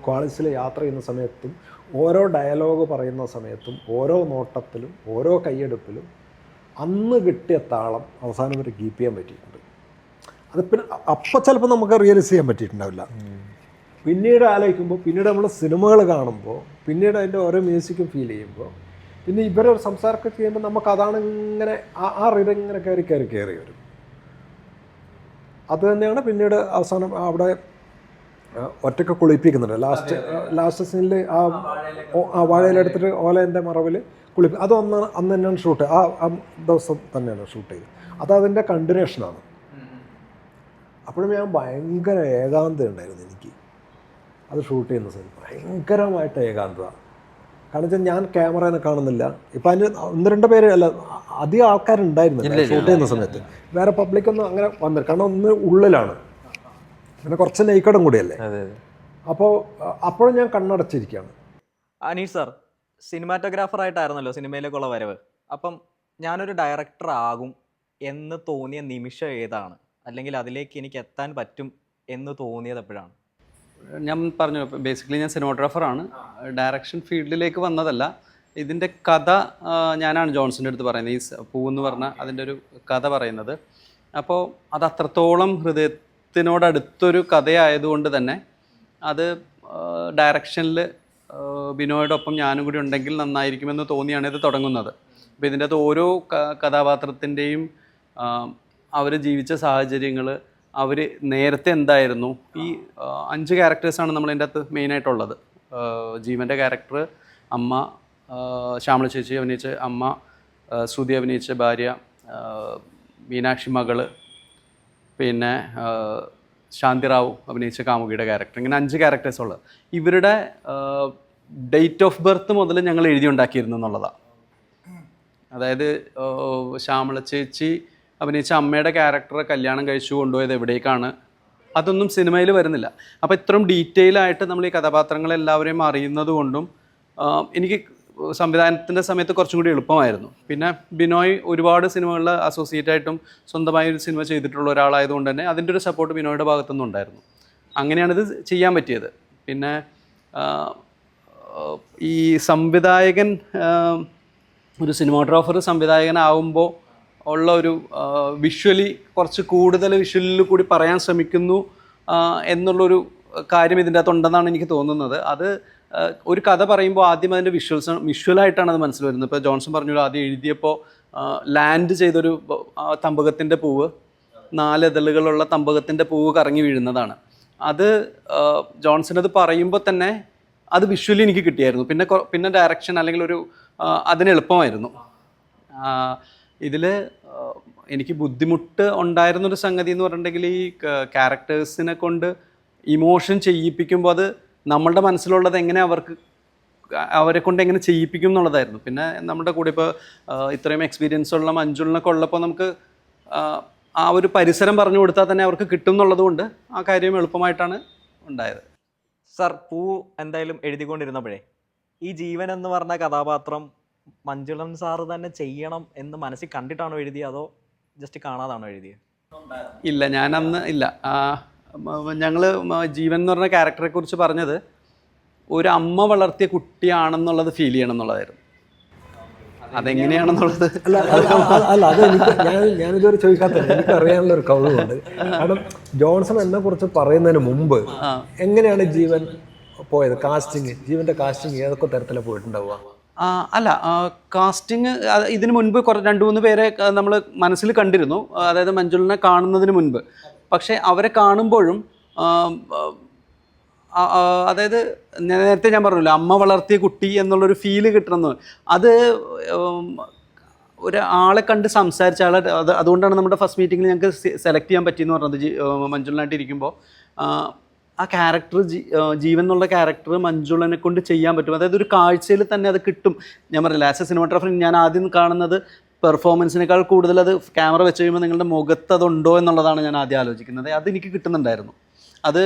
ക്വാളിസിൽ യാത്ര ചെയ്യുന്ന സമയത്തും ഓരോ ഡയലോഗ് പറയുന്ന സമയത്തും ഓരോ നോട്ടത്തിലും ഓരോ കൈയെടുപ്പിലും അന്ന് കിട്ടിയ താളം അവസാനം വരെ കീപ്പ് ചെയ്യാൻ പറ്റിയിട്ടുണ്ട്. അത് പിന്നെ അപ്പം ചിലപ്പോൾ നമുക്ക് റിയലൈസ് ചെയ്യാൻ പറ്റിയിട്ടുണ്ടാവില്ല. പിന്നീട് ആലോചിക്കുമ്പോൾ, പിന്നീട് നമ്മൾ സിനിമകൾ കാണുമ്പോൾ, പിന്നീട് അതിൻ്റെ ഓരോ മ്യൂസിക്കും ഫീൽ ചെയ്യുമ്പോൾ, പിന്നെ ഇവരൊരു സംസാരമൊക്കെ ചെയ്യുമ്പോൾ നമുക്ക് അതാണ് ഇങ്ങനെ ആ റിതം ഇങ്ങനെ കയറി വരും. അത് തന്നെയാണ് പിന്നീട് അവസാനം അവിടെ ഒറ്റയ്ക്ക് കുളിപ്പിക്കുന്നുണ്ട്. ലാസ്റ്റ് സീനിൽ ആ വാഴയിലെടുത്തിട്ട് ഓലേൻ്റെ മറവിൽ അത് അന്ന് തന്നെയാണ് ഷൂട്ട്, ആ ദിവസം തന്നെയാണ് ഷൂട്ട് ചെയ്തത്. അതതിൻ്റെ കണ്ടിന്യൂഷനാണ്. അപ്പോഴും ഞാൻ ഭയങ്കര ഏകാന്തത ഉണ്ടായിരുന്നു എനിക്ക് അത് ഷൂട്ട് ചെയ്യുന്ന സമയത്ത്, ഭയങ്കരമായിട്ട് ഏകാന്തത. കാരണം വെച്ചാൽ ഞാൻ ക്യാമറയെ കാണുന്നില്ല. ഇപ്പം അതിന് 1-2 പേര് അല്ല, അധികം ആൾക്കാരുണ്ടായിരുന്നില്ല ഷൂട്ട് ചെയ്യുന്ന സമയത്ത്. വേറെ പബ്ലിക്കൊന്നും അങ്ങനെ വന്നില്ല, കാരണം ഒന്ന് ഉള്ളിലാണ്, പിന്നെ കുറച്ച് നെയ്ക്കടം കൂടിയല്ലേ. അപ്പോഴും ഞാൻ കണ്ണടച്ചിരിക്കുകയാണ്. അനീഷ് സാർ സിനിമാറ്റോഗ്രാഫറായിട്ടായിരുന്നല്ലോ സിനിമയിലേക്കുള്ള വരവ്. അപ്പം ഞാനൊരു ഡയറക്ടർ ആകും എന്ന് തോന്നിയ നിമിഷം ഏതാണ്, അല്ലെങ്കിൽ അതിലേക്ക് എനിക്ക് എത്താൻ പറ്റും എന്ന് തോന്നിയത് എപ്പോഴാണ്? ഞാൻ പറഞ്ഞു, ബേസിക്കലി ഞാൻ സിനിമാറ്റോഗ്രാഫറാണ്. ഡയറക്ഷൻ ഫീൽഡിലേക്ക് വന്നതല്ല. ഇതിൻ്റെ കഥ ഞാനാണ് ജോൺസൻ്റെ അടുത്ത് പറയുന്നത്, ഈ പൂവെന്ന് പറഞ്ഞ അതിൻ്റെ ഒരു കഥ പറയുന്നത്. അപ്പോൾ അത് അത്രത്തോളം ഹൃദയത്തിനോടടുത്തൊരു കഥയായതുകൊണ്ട് തന്നെ അത് ഡയറക്ഷനിൽ ബിനോയുടെ ഒപ്പം ഞാനും കൂടി ഉണ്ടെങ്കിൽ നന്നായിരിക്കുമെന്ന് തോന്നിയാണ് ഇത് തുടങ്ങുന്നത്. അപ്പോൾ ഇതിൻ്റെ അകത്ത് ഓരോ കഥാപാത്രത്തിൻ്റെയും അവർ ജീവിച്ച സാഹചര്യങ്ങൾ, അവർ നേരത്തെ എന്തായിരുന്നു, ഈ 5 ക്യാരക്ടേഴ്സാണ് നമ്മളതിൻ്റെ അകത്ത് മെയിനായിട്ടുള്ളത്. ജീവൻ്റെ ക്യാരക്ടർ, അമ്മ, ശ്യാമള ചേച്ചി അഭിനയിച്ച അമ്മ, ശ്രുതി അഭിനയിച്ച ഭാര്യ, മീനാക്ഷി മകള്, പിന്നെ ശാന്തിറാവു അഭിനയിച്ച കാമുകിയുടെ ക്യാരക്ടർ, ഇങ്ങനെ 5 ക്യാരക്ടേഴ്സുള്ളത്. ഇവരുടെ ഡേറ്റ് ഓഫ് ബർത്ത് മുതൽ ഞങ്ങൾ എഴുതിയുണ്ടാക്കിയിരുന്നു എന്നുള്ളതാണ്. അതായത് ശ്യാമള ചേച്ചി അഭിനയിച്ച അമ്മയുടെ ക്യാരക്ടർ കല്യാണം കഴിച്ചു കൊണ്ടുപോയത് എവിടേക്കാണ്, അതൊന്നും സിനിമയിൽ വരുന്നില്ല. അപ്പോൾ ഇത്രയും ഡീറ്റെയിൽ ആയിട്ട് നമ്മൾ ഈ കഥാപാത്രങ്ങളെല്ലാവരെയും അറിയുന്നത് കൊണ്ടും എനിക്ക് സംവിധാനത്തിൻ്റെ സമയത്ത് കുറച്ചും കൂടി എളുപ്പമായിരുന്നു. പിന്നെ ബിനോയ് ഒരുപാട് സിനിമകളിൽ അസോസിയേറ്റ് ആയിട്ടും സ്വന്തമായി ഒരു സിനിമ ചെയ്തിട്ടുള്ള ഒരാളായതുകൊണ്ട് തന്നെ അതിൻ്റെ ഒരു സപ്പോർട്ട് ബിനോയുടെ ഭാഗത്തുനിന്നും ഉണ്ടായിരുന്നു. അങ്ങനെയാണിത് ചെയ്യാൻ പറ്റിയത്. പിന്നെ ഈ സംവിധായകൻ, ഒരു സിനിമാറ്റോഗ്രാഫർ സംവിധായകനാവുമ്പോൾ ഉള്ള ഒരു വിഷ്വലി കുറച്ച് കൂടുതൽ വിഷ്വലിൽ കൂടി പറയാൻ ശ്രമിക്കുന്നു എന്നുള്ളൊരു കാര്യം ഇതിൻ്റെ അകത്തുണ്ടെന്നാണ് എനിക്ക് തോന്നുന്നത്. അത് ഒരു കഥ പറയുമ്പോൾ ആദ്യം അതിൻ്റെ വിഷ്വലായിട്ടാണ് അത് മനസ്സിൽ വരുന്നത്. ഇപ്പോൾ ജോൺസൺ പറഞ്ഞല്ലോ, ആദ്യം എഴുതിയപ്പോൾ ലാൻഡ് ചെയ്തൊരു തമ്പകത്തിൻ്റെ പൂവ്, 4 ഇതളുകളുള്ള തമ്പകത്തിൻ്റെ പൂവ് കറങ്ങി വീഴുന്നതാണ്. അത് ജോൺസൺ അത് പറയുമ്പോൾ തന്നെ അത് വിഷ്വലി എനിക്ക് കിട്ടിയായിരുന്നു. പിന്നെ ഡയറക്ഷൻ അല്ലെങ്കിൽ ഒരു അതിന് എളുപ്പമായിരുന്നു. ഇതിൽ എനിക്ക് ബുദ്ധിമുട്ട് ഉണ്ടായിരുന്നൊരു സംഗതി എന്ന് പറഞ്ഞിട്ടുണ്ടെങ്കിൽ ഈ ക്യാരക്ടേഴ്സിനെ കൊണ്ട് ഇമോഷൻ ചെയ്യിപ്പിക്കുമ്പോൾ അത് നമ്മളുടെ മനസ്സിലുള്ളത് എങ്ങനെ അവരെ കൊണ്ട് എങ്ങനെ ചെയ്യിപ്പിക്കും എന്നുള്ളതായിരുന്നു. പിന്നെ നമ്മുടെ കൂടെ ഇപ്പോൾ ഇത്രയും എക്സ്പീരിയൻസ് ഉള്ള മഞ്ജുളിനൊക്കെ ഉള്ളപ്പോൾ നമുക്ക് ആ ഒരു പരിസരം പറഞ്ഞു കൊടുത്താൽ തന്നെ അവർക്ക് കിട്ടും എന്നുള്ളത് കൊണ്ട് ആ കാര്യം എളുപ്പമായിട്ടാണ് ഉണ്ടായത്. സാർ, പൂ എന്തായാലും എഴുതിക്കൊണ്ടിരുന്നപ്പോഴേ ഈ ജീവൻ എന്ന് പറഞ്ഞ കഥാപാത്രം മഞ്ജുളൻ സാറ് തന്നെ ചെയ്യണം എന്ന് മനസ്സിൽ കണ്ടിട്ടാണോ എഴുതിയത്, അതോ ജസ്റ്റ് കാണാതാണോ എഴുതിയത്? ഇല്ല, ഞാനന്ന് ഇല്ല. ഞങ്ങൾ ജീവൻ എന്ന് പറഞ്ഞ ക്യാരക്ടറെ കുറിച്ച് പറഞ്ഞത് ഒരു അമ്മ വളർത്തിയ കുട്ടിയാണെന്നുള്ളത് ഫീൽ ചെയ്യണം എന്നുള്ളതായിരുന്നു. അതെങ്ങനെയാണെന്നുള്ളത് അല്ല അത് ഞാനിതുവരെ ചോദിക്കാത്ത എനിക്ക് അറിയാനുള്ളൊരു കൗതുകമുണ്ട്. കാരണം ജോൺസൺ എന്നെ കുറിച്ച് പറയുന്നതിന് മുമ്പ് എങ്ങനെയാണ് ജീവൻ പോയത്? ജീവന്റെ കാസ്റ്റിംഗ് ഏതൊക്കെ തരത്തിലാണ് പോയിട്ടുണ്ടാവുക? അല്ല, കാസ്റ്റിംഗ് ഇതിനു മുൻപ് 2-3 പേരെ നമ്മൾ മനസ്സിൽ കണ്ടിരുന്നു, അതായത് മഞ്ജുളിനെ കാണുന്നതിന് മുൻപ്. പക്ഷേ അവരെ കാണുമ്പോഴും അതായത് നേരത്തെ ഞാൻ പറഞ്ഞല്ലോ, അമ്മ വളർത്തിയ കുട്ടി എന്നുള്ളൊരു ഫീല് കിട്ടണമെന്ന്. അത് ഒരാളെ കണ്ട് സംസാരിച്ച ആളെ, അതുകൊണ്ടാണ് നമ്മുടെ ഫസ്റ്റ് മീറ്റിങ്ങിൽ ഞങ്ങൾക്ക് സെലക്ട് ചെയ്യാൻ പറ്റിയെന്ന് പറഞ്ഞത്. മഞ്ജുളനായിട്ട് ഇരിക്കുമ്പോൾ ആ ക്യാരക്ടർ ജീവൻ എന്നുള്ള ക്യാരക്ടർ മഞ്ജുളനെ കൊണ്ട് ചെയ്യാൻ പറ്റും. അതായത് ഒരു കാഴ്ചയിൽ തന്നെ അത് കിട്ടും. ഞാൻ പറഞ്ഞില്ല, ആസ് എ സിനിമാറ്റോഗ്രാഫർ ഞാൻ ആദ്യം കാണുന്നത് പെർഫോമൻസിനേക്കാൾ കൂടുതൽ അത് ക്യാമറ വെച്ച് കഴിയുമ്പോൾ നിങ്ങളുടെ മുഖത്ത് അതുണ്ടോ എന്നുള്ളതാണ് ഞാൻ ആദ്യം ആലോചിക്കുന്നത്. അതെനിക്ക് കിട്ടുന്നുണ്ടായിരുന്നു. അത്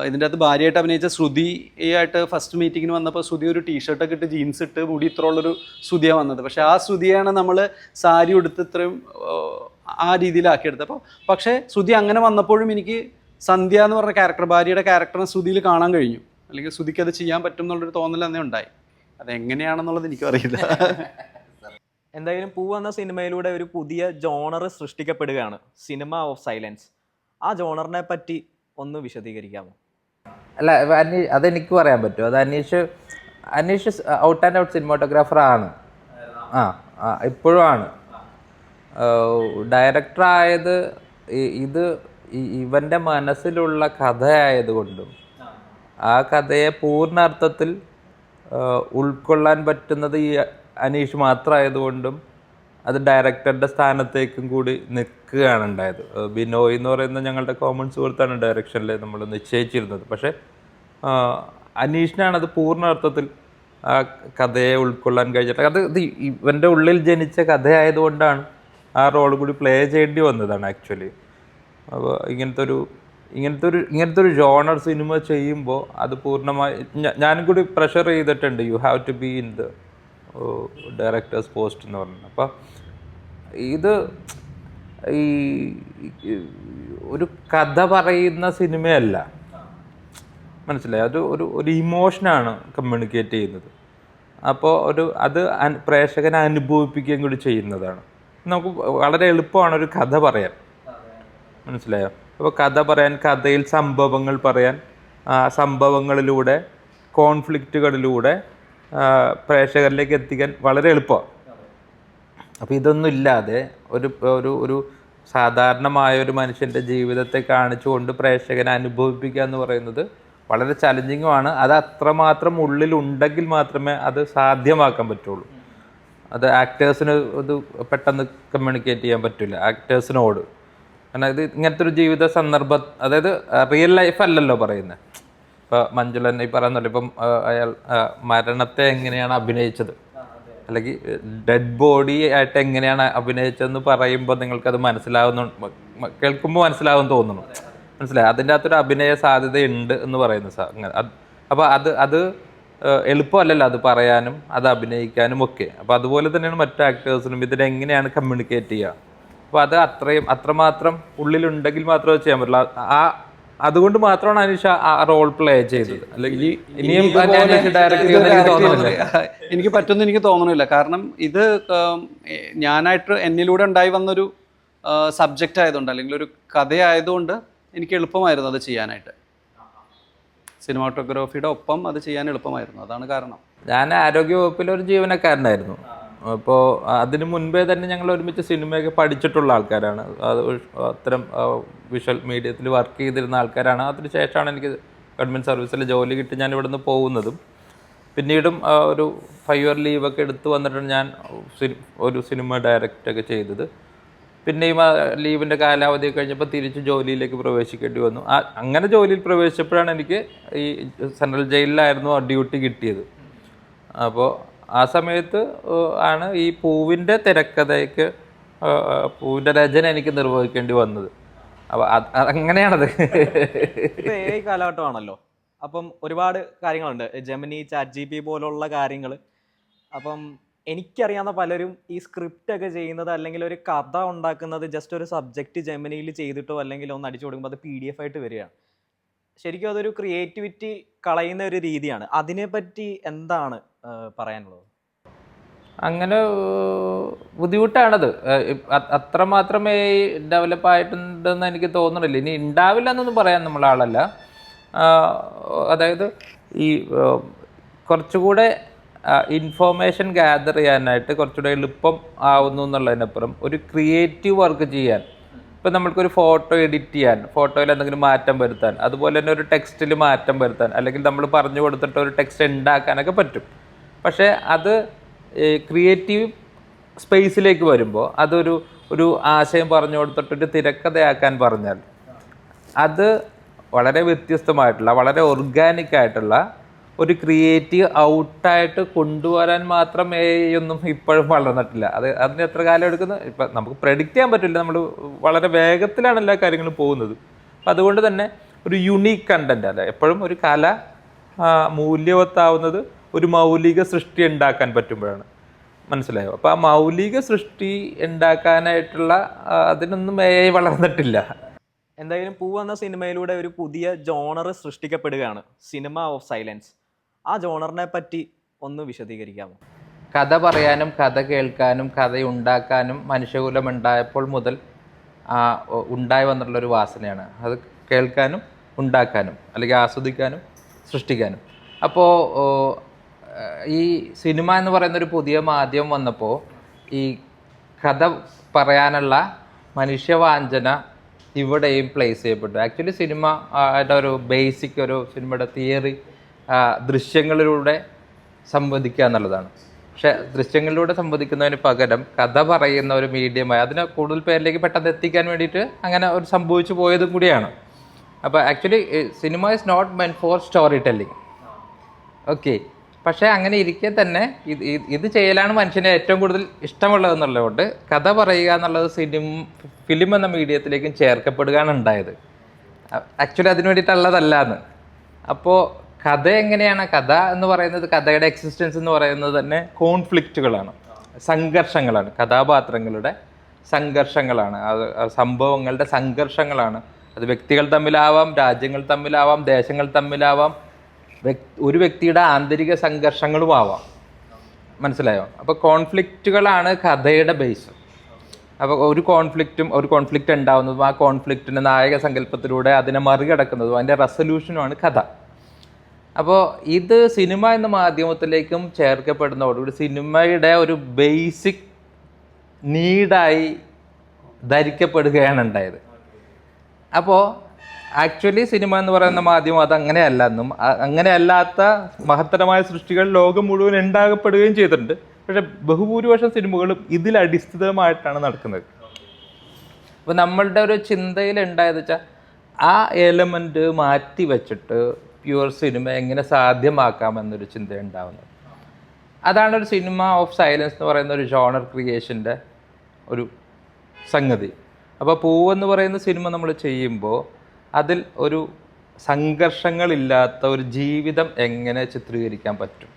ഇതിൻ്റെ അകത്ത് ഭാര്യയായിട്ട് അഭിനയിച്ച ശ്രുതിയായിട്ട് ഫസ്റ്റ് മീറ്റിങ്ങിന് വന്നപ്പോൾ ശ്രുതി ഒരു ടീഷർട്ടൊക്കെ ഇട്ട് ജീൻസ് ഇട്ട് മുടി ഇത്ര ഉള്ളൊരു ശ്രുതിയാണ് വന്നത്. പക്ഷേ ആ ശ്രുതിയാണ് നമ്മൾ സാരി ഉടുത്ത് ഇത്രയും ആ രീതിയിലാക്കിയെടുത്തത്. അപ്പോൾ പക്ഷേ ശ്രുതി അങ്ങനെ വന്നപ്പോഴും എനിക്ക് സന്ധ്യ എന്ന് പറഞ്ഞ ക്യാരക്ടർ, ഭാര്യയുടെ ക്യാരക്ടറിനെ ശ്രുതിയിൽ കാണാൻ കഴിഞ്ഞു. അല്ലെങ്കിൽ ശ്രുതിക്ക് അത് ചെയ്യാൻ പറ്റും എന്നുള്ളൊരു തോന്നൽ തന്നെ ഉണ്ടായി. അതെങ്ങനെയാണെന്നുള്ളത് എനിക്കും അറിയില്ല. എന്തായാലും പൂ എന്ന സിനിമയിലൂടെ ഒരു പുതിയ ജോണർ സൃഷ്ടിക്കപ്പെടുകയാണ്, സിനിമ ഓഫ് സൈലൻസ്. ആ ജോണറിനെ പറ്റി ഒന്ന് വിശദീകരിക്കാമോ? അല്ല അതെനിക്ക് പറയാൻ പറ്റും. അത് Aneesh out and out cinematographer ആണ്. ഇപ്പോഴും ആണ്. ഡയറക്ടർ ആയത് ഇത് ഇവൻ്റെ മനസ്സിലുള്ള കഥയായതുകൊണ്ടും ആ കഥയെ പൂർണ്ണാർത്ഥത്തിൽ ഉൾക്കൊള്ളാൻ പറ്റുന്നത് ഈ അനീഷ് മാത്രമായതുകൊണ്ടും അത് ഡയറക്ടറുടെ സ്ഥാനത്തേക്കും കൂടി നിൽക്കുകയാണ് ഉണ്ടായത്. ബിനോയ് എന്ന് പറയുന്ന ഞങ്ങളുടെ കോമൺ സുഹൃത്താണ് ഡയറക്ഷനിൽ നമ്മൾ നിശ്ചയിച്ചിരുന്നത്. പക്ഷേ അനീഷിനാണ് അത് പൂർണ്ണ അർത്ഥത്തിൽ ആ കഥയെ ഉൾക്കൊള്ളാൻ കഴിഞ്ഞിട്ട്. അത് ഇവൻ്റെ ഉള്ളിൽ ജനിച്ച കഥയായതുകൊണ്ടാണ് ആ റോൾ കൂടി പ്ലേ ചെയ്യേണ്ടി വന്നതാണ് ആക്ച്വലി. അപ്പോൾ ഇങ്ങനത്തെ ഒരു ജോണർ സിനിമ ചെയ്യുമ്പോൾ അത് പൂർണ്ണമായി ഞാനും കൂടി പ്രഷർ ചെയ്തിട്ടുണ്ട്. You have to be in the directors post എന്ന് പറഞ്ഞു. അപ്പോൾ ഇത് ഈ ഒരു കഥ പറയുന്ന സിനിമയല്ല, മനസ്സിലായി? അത് ഒരു ഇമോഷനാണ് കമ്മ്യൂണിക്കേറ്റ് ചെയ്യുന്നത്. അപ്പോൾ അത് പ്രേക്ഷകനെ അനുഭവിപ്പിക്കുകയും കൂടി ചെയ്യുന്നതാണ്. നമുക്ക് വളരെ എളുപ്പമാണ് ഒരു കഥ പറയാൻ, മനസ്സിലായോ? അപ്പോൾ കഥ പറയാൻ, കഥയിൽ സംഭവങ്ങൾ പറയാൻ, സംഭവങ്ങളിലൂടെ കോൺഫ്ലിക്റ്റുകളിലൂടെ പ്രേക്ഷകരിലേക്ക് എത്തിക്കാൻ വളരെ എളുപ്പമാണ്. അപ്പോൾ ഇതൊന്നും ഇല്ലാതെ ഒരു സാധാരണമായ ഒരു മനുഷ്യൻ്റെ ജീവിതത്തെ കാണിച്ചുകൊണ്ട് പ്രേക്ഷകനെ അനുഭവിപ്പിക്കുക എന്ന് പറയുന്നത് വളരെ ചലഞ്ചിങ്ങുമാണ്. അത് അത്രമാത്രം ഉള്ളിലുണ്ടെങ്കിൽ മാത്രമേ അത് സാധ്യമാക്കാൻ പറ്റുള്ളൂ. അത് ആക്ടേഴ്സിന് ഇത് പെട്ടെന്ന് കമ്മ്യൂണിക്കേറ്റ് ചെയ്യാൻ പറ്റില്ല ആക്ടേഴ്സിനോട്. കാരണം ഇത് ഇങ്ങനത്തെ ഒരു ജീവിത സന്ദർഭം, അതായത് റിയൽ ലൈഫ് അല്ലല്ലോ പറയുന്നത്. ഇപ്പോൾ മഞ്ജുളൻ ഈ പറയുന്നല്ലോ, ഇപ്പം അയാൾ മരണത്തെ എങ്ങനെയാണ് അഭിനയിച്ചത്, അല്ലെങ്കിൽ ഡെഡ് ബോഡി ആയിട്ട് എങ്ങനെയാണ് അഭിനയിച്ചതെന്ന് പറയുമ്പോൾ നിങ്ങൾക്കത് കേൾക്കുമ്പോൾ മനസ്സിലാവും തോന്നുന്നു. മനസ്സിലായി? അതിൻ്റെ അകത്തൊരു അഭിനയ സാധ്യതയുണ്ട് എന്ന് പറയുന്നു അങ്ങനെ. അപ്പോൾ അത് എളുപ്പമല്ലല്ലോ അത് പറയാനും അത് അഭിനയിക്കാനും ഒക്കെ. അപ്പോൾ അതുപോലെ തന്നെയാണ് മറ്റു ആക്ടേഴ്സിനും ഇതിനെങ്ങനെയാണ് കമ്മ്യൂണിക്കേറ്റ് ചെയ്യുക. അപ്പോൾ അത് അത്രമാത്രം ഉള്ളിലുണ്ടെങ്കിൽ മാത്രമേ ചെയ്യാൻ പറ്റുള്ളൂ. അതുകൊണ്ട് മാത്രമാണ് അനീഷ ആ റോൾ പ്ലേ ചെയ്തത്. അല്ലെങ്കിൽ ഇനിയും എനിക്ക് പറ്റുമെന്ന് എനിക്ക് തോന്നുന്നില്ല. കാരണം ഇത് ഞാനായിട്ട് എന്നിലൂടെ ഉണ്ടായി വന്നൊരു സബ്ജക്റ്റ് ആയതുകൊണ്ട്, അല്ലെങ്കിൽ ഒരു കഥയായതുകൊണ്ട് എനിക്ക് എളുപ്പമായിരുന്നു അത് ചെയ്യാനായിട്ട്. സിനിമാറ്റോഗ്രാഫിയുടെ ഒപ്പം അത് ചെയ്യാൻ എളുപ്പമായിരുന്നു. അതാണ് കാരണം. ഞാൻ ആരോഗ്യവകുപ്പിലൊരു ജീവനക്കാരനായിരുന്നു. അപ്പോൾ അതിന് മുൻപേ തന്നെ ഞങ്ങൾ ഒരുമിച്ച് സിനിമയൊക്കെ പഠിച്ചിട്ടുള്ള ആൾക്കാരാണ്. അത് അത്തരം വിഷ്വൽ മീഡിയത്തിൽ വർക്ക് ചെയ്തിരുന്ന ആൾക്കാരാണ്. അതിന് ശേഷമാണ് എനിക്ക് ഗവൺമെൻറ് സർവീസിൽ ജോലി കിട്ടി ഞാൻ ഇവിടെ നിന്ന് പോകുന്നതും. പിന്നീടും ഒരു 5 year ലീവൊക്കെ എടുത്ത് വന്നിട്ടാണ് ഞാൻ ഒരു സിനിമ ഡയറക്റ്റൊക്കെ ചെയ്തത്. പിന്നെയും ആ ലീവിൻ്റെ കാലാവധി കഴിഞ്ഞപ്പോൾ തിരിച്ച് ജോലിയിലേക്ക് പ്രവേശിക്കേണ്ടി വന്നു. അങ്ങനെ ജോലിയിൽ പ്രവേശിച്ചപ്പോഴാണ് എനിക്ക് ഈ സെൻട്രൽ ജയിലിലായിരുന്നു ആ ഡ്യൂട്ടി കിട്ടിയത്. അപ്പോൾ ആ സമയത്ത് ആണ് ഈ പൂവിൻ്റെ തിരക്കഥയ്ക്ക് പൂവിൻ്റെ രചന എനിക്ക് നിർവഹിക്കേണ്ടി വന്നത്. അപ്പോൾ അങ്ങനെയാണത്. ഇപ്പോൾ AI കാലഘട്ടമാണല്ലോ. അപ്പം ഒരുപാട് കാര്യങ്ങളുണ്ട്, ജെമിനി, ChatGPT പോലുള്ള കാര്യങ്ങൾ. അപ്പം എനിക്കറിയാവുന്ന പലരും ഈ സ്ക്രിപ്റ്റ് ഒക്കെ ചെയ്യുന്നത്, അല്ലെങ്കിൽ ഒരു കഥ ഉണ്ടാക്കുന്നത് ജസ്റ്റ് ഒരു സബ്ജക്റ്റ് ജെമിനിയിൽ ചെയ്തിട്ടോ അല്ലെങ്കിൽ ഒന്ന് അടിച്ചു കൊടുക്കുമ്പോൾ അത് PDF ആയിട്ട് വരികയാണ്. ശരിക്കും അതൊരു ക്രിയേറ്റിവിറ്റി കളയുന്ന ഒരു രീതിയാണ്. അതിനെപ്പറ്റി എന്താണ് പറയാനുള്ളത്? അങ്ങനെ ബുദ്ധിമുട്ടാണത്. അത്രമാത്രമേ ഡെവലപ്പ് ആയിട്ടുണ്ടെന്ന് എനിക്ക് തോന്നുന്നില്ല. ഇനി ഉണ്ടാവില്ല എന്നൊന്നും പറയാൻ നമ്മളാളല്ല. അതായത് ഈ കുറച്ചുകൂടെ ഇൻഫോർമേഷൻ ഗ്യാദർ ചെയ്യാനായിട്ട് കുറച്ചുകൂടെ എളുപ്പം ആവുന്നു എന്നുള്ളതിനപ്പുറം ഒരു ക്രിയേറ്റീവ് വർക്ക് ചെയ്യാൻ, ഇപ്പം നമ്മൾക്കൊരു ഫോട്ടോ എഡിറ്റ് ചെയ്യാൻ, ഫോട്ടോയിൽ എന്തെങ്കിലും മാറ്റം വരുത്താൻ, അതുപോലെ തന്നെ ഒരു ടെക്സ്റ്റിൽ മാറ്റം വരുത്താൻ, അല്ലെങ്കിൽ നമ്മൾ പറഞ്ഞു കൊടുത്തിട്ട് ഒരു ടെക്സ്റ്റ് ഉണ്ടാക്കാനൊക്കെ പറ്റും. പക്ഷേ അത് ക്രിയേറ്റീവ് സ്പേസിലേക്ക് വരുമ്പോൾ ഒരു ആശയം പറഞ്ഞു കൊടുത്തിട്ടൊരു തിരക്കഥയാക്കാൻ പറഞ്ഞാൽ അത് വളരെ വ്യത്യസ്തമായിട്ടുള്ള, വളരെ ഓർഗാനിക് ആയിട്ടുള്ള ഒരു ക്രിയേറ്റീവ് ഔട്ടായിട്ട് കൊണ്ടുവരാൻ മാത്രം ഒന്നും ഇപ്പോഴും വളർന്നിട്ടില്ല. അതിന് എത്ര കാലം എടുക്കുന്നു ഇപ്പം നമുക്ക് പ്രെഡിക്റ്റ് ചെയ്യാൻ പറ്റില്ല. നമ്മൾ വളരെ വേഗത്തിലാണ് എല്ലാ കാര്യങ്ങളും പോകുന്നത്. അപ്പം അതുകൊണ്ട് തന്നെ ഒരു യുണീക്ക് കണ്ടന്റ് അല്ല, എപ്പോഴും ഒരു കല മൂല്യവത്താവുന്നത് ഒരു മൗലിക സൃഷ്ടി ഉണ്ടാക്കാൻ പറ്റുമ്പോഴാണ്. മനസ്സിലായോ? അപ്പോൾ ആ മൗലിക സൃഷ്ടി ഉണ്ടാക്കാനായിട്ടുള്ള അതിനൊന്നും വളർന്നിട്ടില്ല. എന്തായാലും പൂ എന്ന സിനിമയിലൂടെ ഒരു പുതിയ ജോണർ സൃഷ്ടിക്കപ്പെടുകയാണ്, സിനിമ ഓഫ് സൈലൻസ്. ആ ജോണറിനെ പറ്റി ഒന്ന് വിശദീകരിക്കാമോ? കഥ പറയാനും കഥ കേൾക്കാനും കഥയുണ്ടാക്കാനും മനുഷ്യകുലം ഉണ്ടായപ്പോൾ മുതൽ ഉണ്ടായി വന്നിട്ടുള്ളൊരു വാസനയാണ്. അത് കേൾക്കാനും ഉണ്ടാക്കാനും അല്ലെങ്കിൽ ആസ്വദിക്കാനും സൃഷ്ടിക്കാനും. അപ്പോൾ ഈ സിനിമ എന്ന് പറയുന്നൊരു പുതിയ മാധ്യമം വന്നപ്പോൾ ഈ കഥ പറയാനുള്ള മനുഷ്യവാഞ്ചന ഇവിടെയും പ്ലേസ് ചെയ്യപ്പെട്ടു. ആക്ച്വലി സിനിമ ഒരു ബേസിക് ഒരു സിനിമയുടെ തിയറി ദൃശ്യങ്ങളിലൂടെ സംവദിക്കുക എന്നുള്ളതാണ്. പക്ഷെ ദൃശ്യങ്ങളിലൂടെ സംവദിക്കുന്നതിന് പകരം കഥ പറയുന്ന ഒരു മീഡിയമായി അതിനെ കൂടുതൽ പേരിലേക്ക് പെട്ടെന്ന് എത്തിക്കാൻ വേണ്ടിയിട്ട് അങ്ങനെ ഒരു സംഭവിച്ചു പോയതും കൂടിയാണ്. അപ്പോൾ actually cinema is not meant for story telling. Okay, പക്ഷേ അങ്ങനെ ഇരിക്കെ തന്നെ ഇത് ചെയ്യലാണ് മനുഷ്യന് ഏറ്റവും കൂടുതൽ ഇഷ്ടമുള്ളതെന്നുള്ളതുകൊണ്ട് കഥ പറയുക എന്നുള്ളത് ഫിലിം എന്ന മീഡിയത്തിലേക്കും ചേർക്കപ്പെടുകയാണ് ഉണ്ടായത്. ആക്ച്വലി അതിന് വേണ്ടിയിട്ടുള്ളതല്ലാന്ന്. അപ്പോൾ കഥ എങ്ങനെയാണ്? കഥ എന്ന് പറയുന്നത്, കഥയുടെ എക്സിസ്റ്റൻസ് എന്ന് പറയുന്നത് തന്നെ കോൺഫ്ലിക്റ്റുകളാണ്, സംഘർഷങ്ങളാണ്, കഥാപാത്രങ്ങളുടെ സംഘർഷങ്ങളാണ്, സംഭവങ്ങളുടെ സംഘർഷങ്ങളാണ്. അത് വ്യക്തികൾ തമ്മിലാവാം, രാജ്യങ്ങൾ തമ്മിലാവാം, ദേശങ്ങൾ തമ്മിലാവാം, ഒരു വ്യക്തിയുടെ ആന്തരിക സംഘർഷങ്ങളും ആവാം. മനസ്സിലായോ? അപ്പോൾ കോൺഫ്ലിക്റ്റുകളാണ് കഥയുടെ ബേസ്. അപ്പോൾ ഒരു കോൺഫ്ലിക്റ്റ് ഉണ്ടാവുന്നതും ആ കോൺഫ്ലിക്റ്റിൻ്റെ നായക സങ്കല്പത്തിലൂടെ അതിനെ മറികടക്കുന്നതും അതിൻ്റെ റെസൊല്യൂഷനുമാണ് കഥ. അപ്പോൾ ഇത് സിനിമ എന്ന മാധ്യമത്തിലേക്കും ചേർക്കപ്പെടുന്നതോടുകൂടി സിനിമയുടെ ഒരു ബേസിക് നീഡായി ധരിക്കപ്പെടുകയാണ് ഉണ്ടായത്. അപ്പോൾ ആക്ച്വലി സിനിമ എന്ന് പറയുന്ന മാധ്യമം അതങ്ങനെയല്ലെന്നും അങ്ങനെയല്ലാത്ത മഹത്തരമായ സൃഷ്ടികൾ ലോകം മുഴുവൻ ഉണ്ടാകപ്പെടുകയും ചെയ്തിട്ടുണ്ട്. പക്ഷെ ബഹുഭൂരിപക്ഷം സിനിമകളും ഇതിൽ അടിസ്ഥിതമായിട്ടാണ് നടക്കുന്നത്. അപ്പോൾ നമ്മളുടെ ഒരു ചിന്തയിൽ ഉണ്ടായത് വെച്ചാൽ ആ എലമെൻറ്റ് മാറ്റി വെച്ചിട്ട് പ്യുവർ സിനിമ എങ്ങനെ സാധ്യമാക്കാമെന്നൊരു ചിന്ത ഉണ്ടാവുന്നത്. അതാണ് ഒരു സിനിമ ഓഫ് സൈലൻസ് എന്ന് പറയുന്ന ഒരു ജോണർ ക്രിയേഷൻ്റെ ഒരു സംഗതി. അപ്പോൾ പൂവെന്ന് പറയുന്ന സിനിമ നമ്മൾ ചെയ്യുമ്പോൾ അതിൽ ഒരു സംഘർഷങ്ങളില്ലാത്ത ഒരു ജീവിതം എങ്ങനെ ചിത്രീകരിക്കാൻ പറ്റും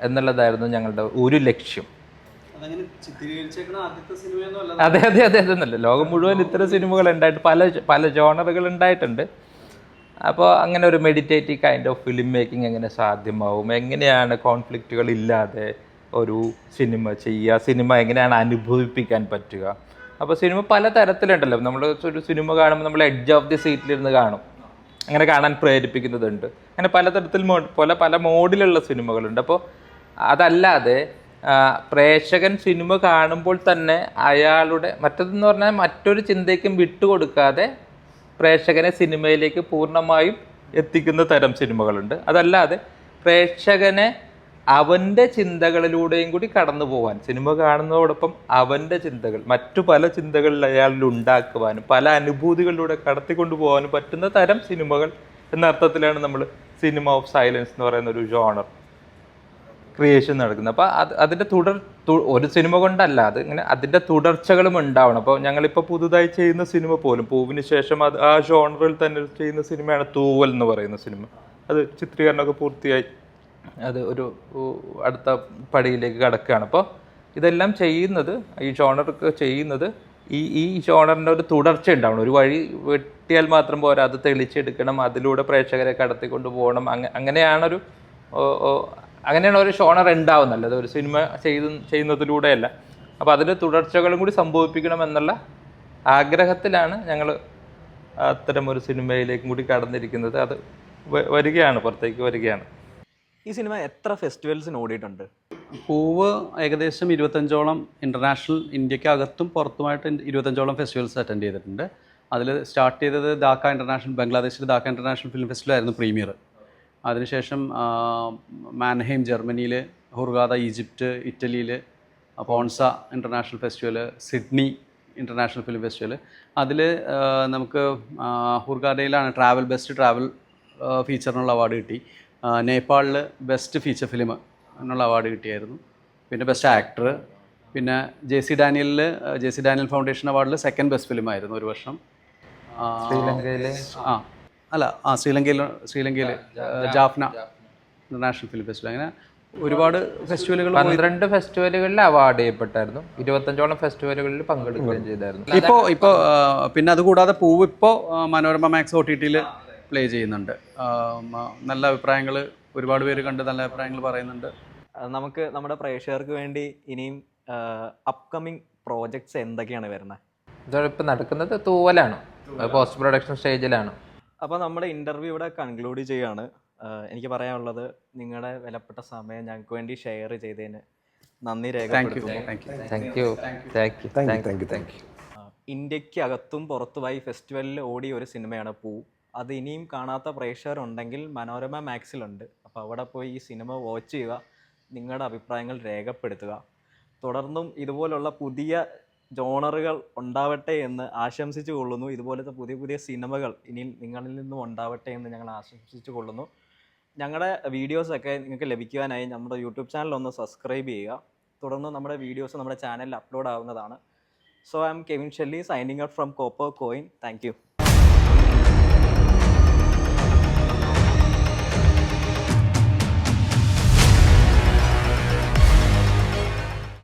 എന്നുള്ളതായിരുന്നു ഞങ്ങളുടെ ഒരു ലക്ഷ്യം. അതെ അതെ അതെ അതെന്നല്ല, ലോകം മുഴുവൻ ഇത്തരം സിനിമകൾ ഉണ്ടായിട്ട് പല ജോണറുകൾ ഉണ്ടായിട്ടുണ്ട്. അപ്പോൾ അങ്ങനെ ഒരു meditative kind of film making എങ്ങനെ സാധ്യമാവും, എങ്ങനെയാണ് കോൺഫ്ലിക്റ്റുകൾ ഇല്ലാതെ ഒരു സിനിമ ചെയ്യുക, സിനിമ എങ്ങനെയാണ് അനുഭവിപ്പിക്കാൻ പറ്റുക. അപ്പോൾ സിനിമ പല തരത്തിലുണ്ടല്ലോ. നമ്മൾ ഒരു സിനിമ കാണുമ്പോൾ നമ്മൾ എഡ്ജ് ഓഫ് ദി സീറ്റിലിരുന്ന് കാണും, അങ്ങനെ കാണാൻ പ്രേരിപ്പിക്കുന്നതുണ്ട്. അങ്ങനെ പലതരത്തിൽ പല മോഡിലുള്ള സിനിമകളുണ്ട്. അപ്പോൾ അതല്ലാതെ പ്രേക്ഷകൻ സിനിമ കാണുമ്പോൾ തന്നെ അയാളുടെ മറ്റതെന്ന് പറഞ്ഞാൽ മറ്റൊരു ചിന്തയ്ക്കും വിട്ടുകൊടുക്കാതെ പ്രേക്ഷകനെ സിനിമയിലേക്ക് പൂർണ്ണമായും എത്തിക്കുന്ന തരം സിനിമകളുണ്ട്. അതല്ലാതെ പ്രേക്ഷകനെ അവൻ്റെ ചിന്തകളിലൂടെയും കൂടി കടന്നു പോകാൻ, സിനിമ കാണുന്നതോടൊപ്പം അവൻ്റെ ചിന്തകൾ, മറ്റു പല ചിന്തകളിൽ അയാളിൽ ഉണ്ടാക്കുവാനും പല അനുഭൂതികളിലൂടെ കടത്തിക്കൊണ്ടു പോകാനും പറ്റുന്ന തരം സിനിമകൾ എന്ന അർത്ഥത്തിലാണ് നമ്മൾ സിനിമ ഓഫ് സൈലൻസ് എന്ന് പറയുന്ന ഒരു ജോണർ ക്രിയേഷൻ നടക്കുന്നത്. അപ്പോൾ അതിൻ്റെ ഒരു സിനിമ കൊണ്ടല്ല, അത് ഇങ്ങനെ അതിൻ്റെ തുടർച്ചകളും ഉണ്ടാവണം. അപ്പോൾ ഞങ്ങളിപ്പോൾ പുതുതായി ചെയ്യുന്ന സിനിമ പോലും പൂവിന് ശേഷം ആ ജോണറിൽ തന്നെ ചെയ്യുന്ന സിനിമയാണ് തൂവൽ എന്ന് പറയുന്ന സിനിമ. അത് ചിത്രീകരണമൊക്കെ പൂർത്തിയായി അത് ഒരു അടുത്ത പടിയിലേക്ക് കടക്കുകയാണ്. അപ്പോൾ ഇതെല്ലാം ചെയ്യുന്നത്, ഈ ജോണറൊക്കെ ചെയ്യുന്നത് ഈ ജോണറിൻ്റെ ഒരു തുടർച്ച ഉണ്ടാവണം. ഒരു വഴി വെട്ടിയാൽ മാത്രം പോരാ, അത് തെളിച്ചെടുക്കണം, അതിലൂടെ പ്രേക്ഷകരെ കടത്തിക്കൊണ്ട് പോകണം. അങ്ങനെയാണ് ഒരു ജോണർ ഉണ്ടാവുന്നല്ല, അത് ഒരു സിനിമ ചെയ്യുന്നതിലൂടെയല്ല. അപ്പോൾ അതിൻ്റെ തുടർച്ചകളും കൂടി സംഭവിപ്പിക്കണം എന്നുള്ള ആഗ്രഹത്തിലാണ് ഞങ്ങൾ അത്തരം ഒരു സിനിമയിലേക്കും കൂടി കടന്നിരിക്കുന്നത്. അത് വരികയാണ്, പുറത്തേക്ക് വരികയാണ്. ഈ സിനിമ എത്ര ഫെസ്റ്റിവൽസിന് ഓടിയിട്ടുണ്ട്? പൂവ് ഏകദേശം 25ഓളം ഇൻ്റർനാഷണൽ, ഇന്ത്യക്കകത്തും പുറത്തുമായിട്ട് 25ഓളം ഫെസ്റ്റിവൽസ് അറ്റൻഡ് ചെയ്തിട്ടുണ്ട്. അതിൽ സ്റ്റാർട്ട് ചെയ്തത് ധാക്ക ഇൻ്റർനാഷണൽ, ബംഗ്ലാദേശിൽ ധാക്ക ഇൻ്റർനാഷണൽ ഫിലിം ഫെസ്റ്റിവലായിരുന്നു പ്രീമിയർ. അതിനുശേഷം മാൻഹെയിം ജർമ്മനിയിൽ, ഹുർഗാദ ഈജിപ്റ്റ്, ഇറ്റലിയിൽ, Ponza international festival, Sydney international film festival. അതിൽ നമുക്ക് ഹുർഗാദയിലാണ് ബെസ്റ്റ് ട്രാവൽ ഫീച്ചറിനുള്ള അവാർഡ് കിട്ടി. നേപ്പാളിൽ ബെസ്റ്റ് ഫീച്ചർ ഫിലിം എന്നുള്ള അവാർഡ് കിട്ടിയായിരുന്നു. പിന്നെ ബെസ്റ്റ് ആക്ടർ. പിന്നെ ജെ സി ഡാനിയൽ ഫൗണ്ടേഷൻ അവാർഡിൽ സെക്കൻഡ് ബെസ്റ്റ് ഫിലിം ആയിരുന്നു ഒരു വർഷം. ശ്രീലങ്കയിൽ ജാഫ്ന ഇൻ്റർനാഷണൽ ഫിലിം ഫെസ്റ്റിവൽ. അങ്ങനെ ഒരുപാട് ഫെസ്റ്റിവലുകൾ, 12 ഫെസ്റ്റിവലുകളിൽ അവാർഡ് ചെയ്യപ്പെട്ടായിരുന്നു. 25ഓളം ഫെസ്റ്റിവലുകളിൽ പങ്കെടുക്കുകയും ചെയ്തായിരുന്നു. ഇപ്പോൾ പിന്നെ അതുകൂടാതെ പൂവ് ഇപ്പോൾ മനോരമ മാക്സ് OTTയിൽ പ്ലേ ചെയ്യുന്നുണ്ട്. നല്ല അഭിപ്രായങ്ങൾ, ഒരുപാട് പേര് കണ്ട് നല്ല അഭിപ്രായങ്ങൾ പറയുന്നുണ്ട്. നമുക്ക് നമ്മുടെ പ്രേക്ഷകർക്ക് വേണ്ടി ഇനിയും അപ്കമിങ് പ്രോജക്ട്സ് എന്തൊക്കെയാണ് വരുന്നത്? ഇതോടൊപ്പം നടക്കുന്നത് തൂവലാണ്, പോസ്റ്റ് പ്രൊഡക്ഷൻ സ്റ്റേജിലാണ്. അപ്പോൾ നമ്മുടെ ഇൻ്റർവ്യൂ ഇവിടെ കൺക്ലൂഡ് ചെയ്യുകയാണ്. എനിക്ക് പറയാനുള്ളത് നിങ്ങളുടെ വിലപ്പെട്ട സമയം ഞങ്ങൾക്ക് വേണ്ടി ഷെയർ ചെയ്തതിന് നന്ദി താങ്ക് യു രേഖപ്പെടുത്തുന്നു. Thank you thank you thank you thank you. ഇന്ത്യക്ക് അകത്തും പുറത്തുമായി ഫെസ്റ്റിവലിൽ ഓടിയ ഒരു സിനിമയാണ് പൂ. അത് ഇനിയും കാണാത്ത പ്രേക്ഷകരുണ്ടെങ്കിൽ മനോരമ മാക്സിലുണ്ട്. അപ്പോൾ അവിടെ പോയി ഈ സിനിമ വാച്ച് ചെയ്യുക, നിങ്ങളുടെ അഭിപ്രായങ്ങൾ രേഖപ്പെടുത്തുക. തുടർന്നും ഇതുപോലുള്ള പുതിയ ജോണറുകൾ ഉണ്ടാവട്ടെ എന്ന് ആശംസിച്ചു കൊള്ളുന്നു. ഇതുപോലത്തെ പുതിയ പുതിയ സിനിമകൾ ഇനി നിങ്ങളിൽ നിന്നും ഉണ്ടാവട്ടെ എന്ന് ഞങ്ങൾ ആശംസിച്ചു കൊള്ളുന്നു. ഞങ്ങളുടെ വീഡിയോസൊക്കെ നിങ്ങൾക്ക് ലഭിക്കുവാനായി നമ്മുടെ യൂട്യൂബ് ചാനൽ ഒന്ന് സബ്സ്ക്രൈബ് ചെയ്യുക. തുടർന്ന് നമ്മുടെ വീഡിയോസ് നമ്മുടെ ചാനലിൽ അപ്ലോഡ് ആവുന്നതാണ്. So I'm Kevin Shelley signing out from Copper Coin. Thank you.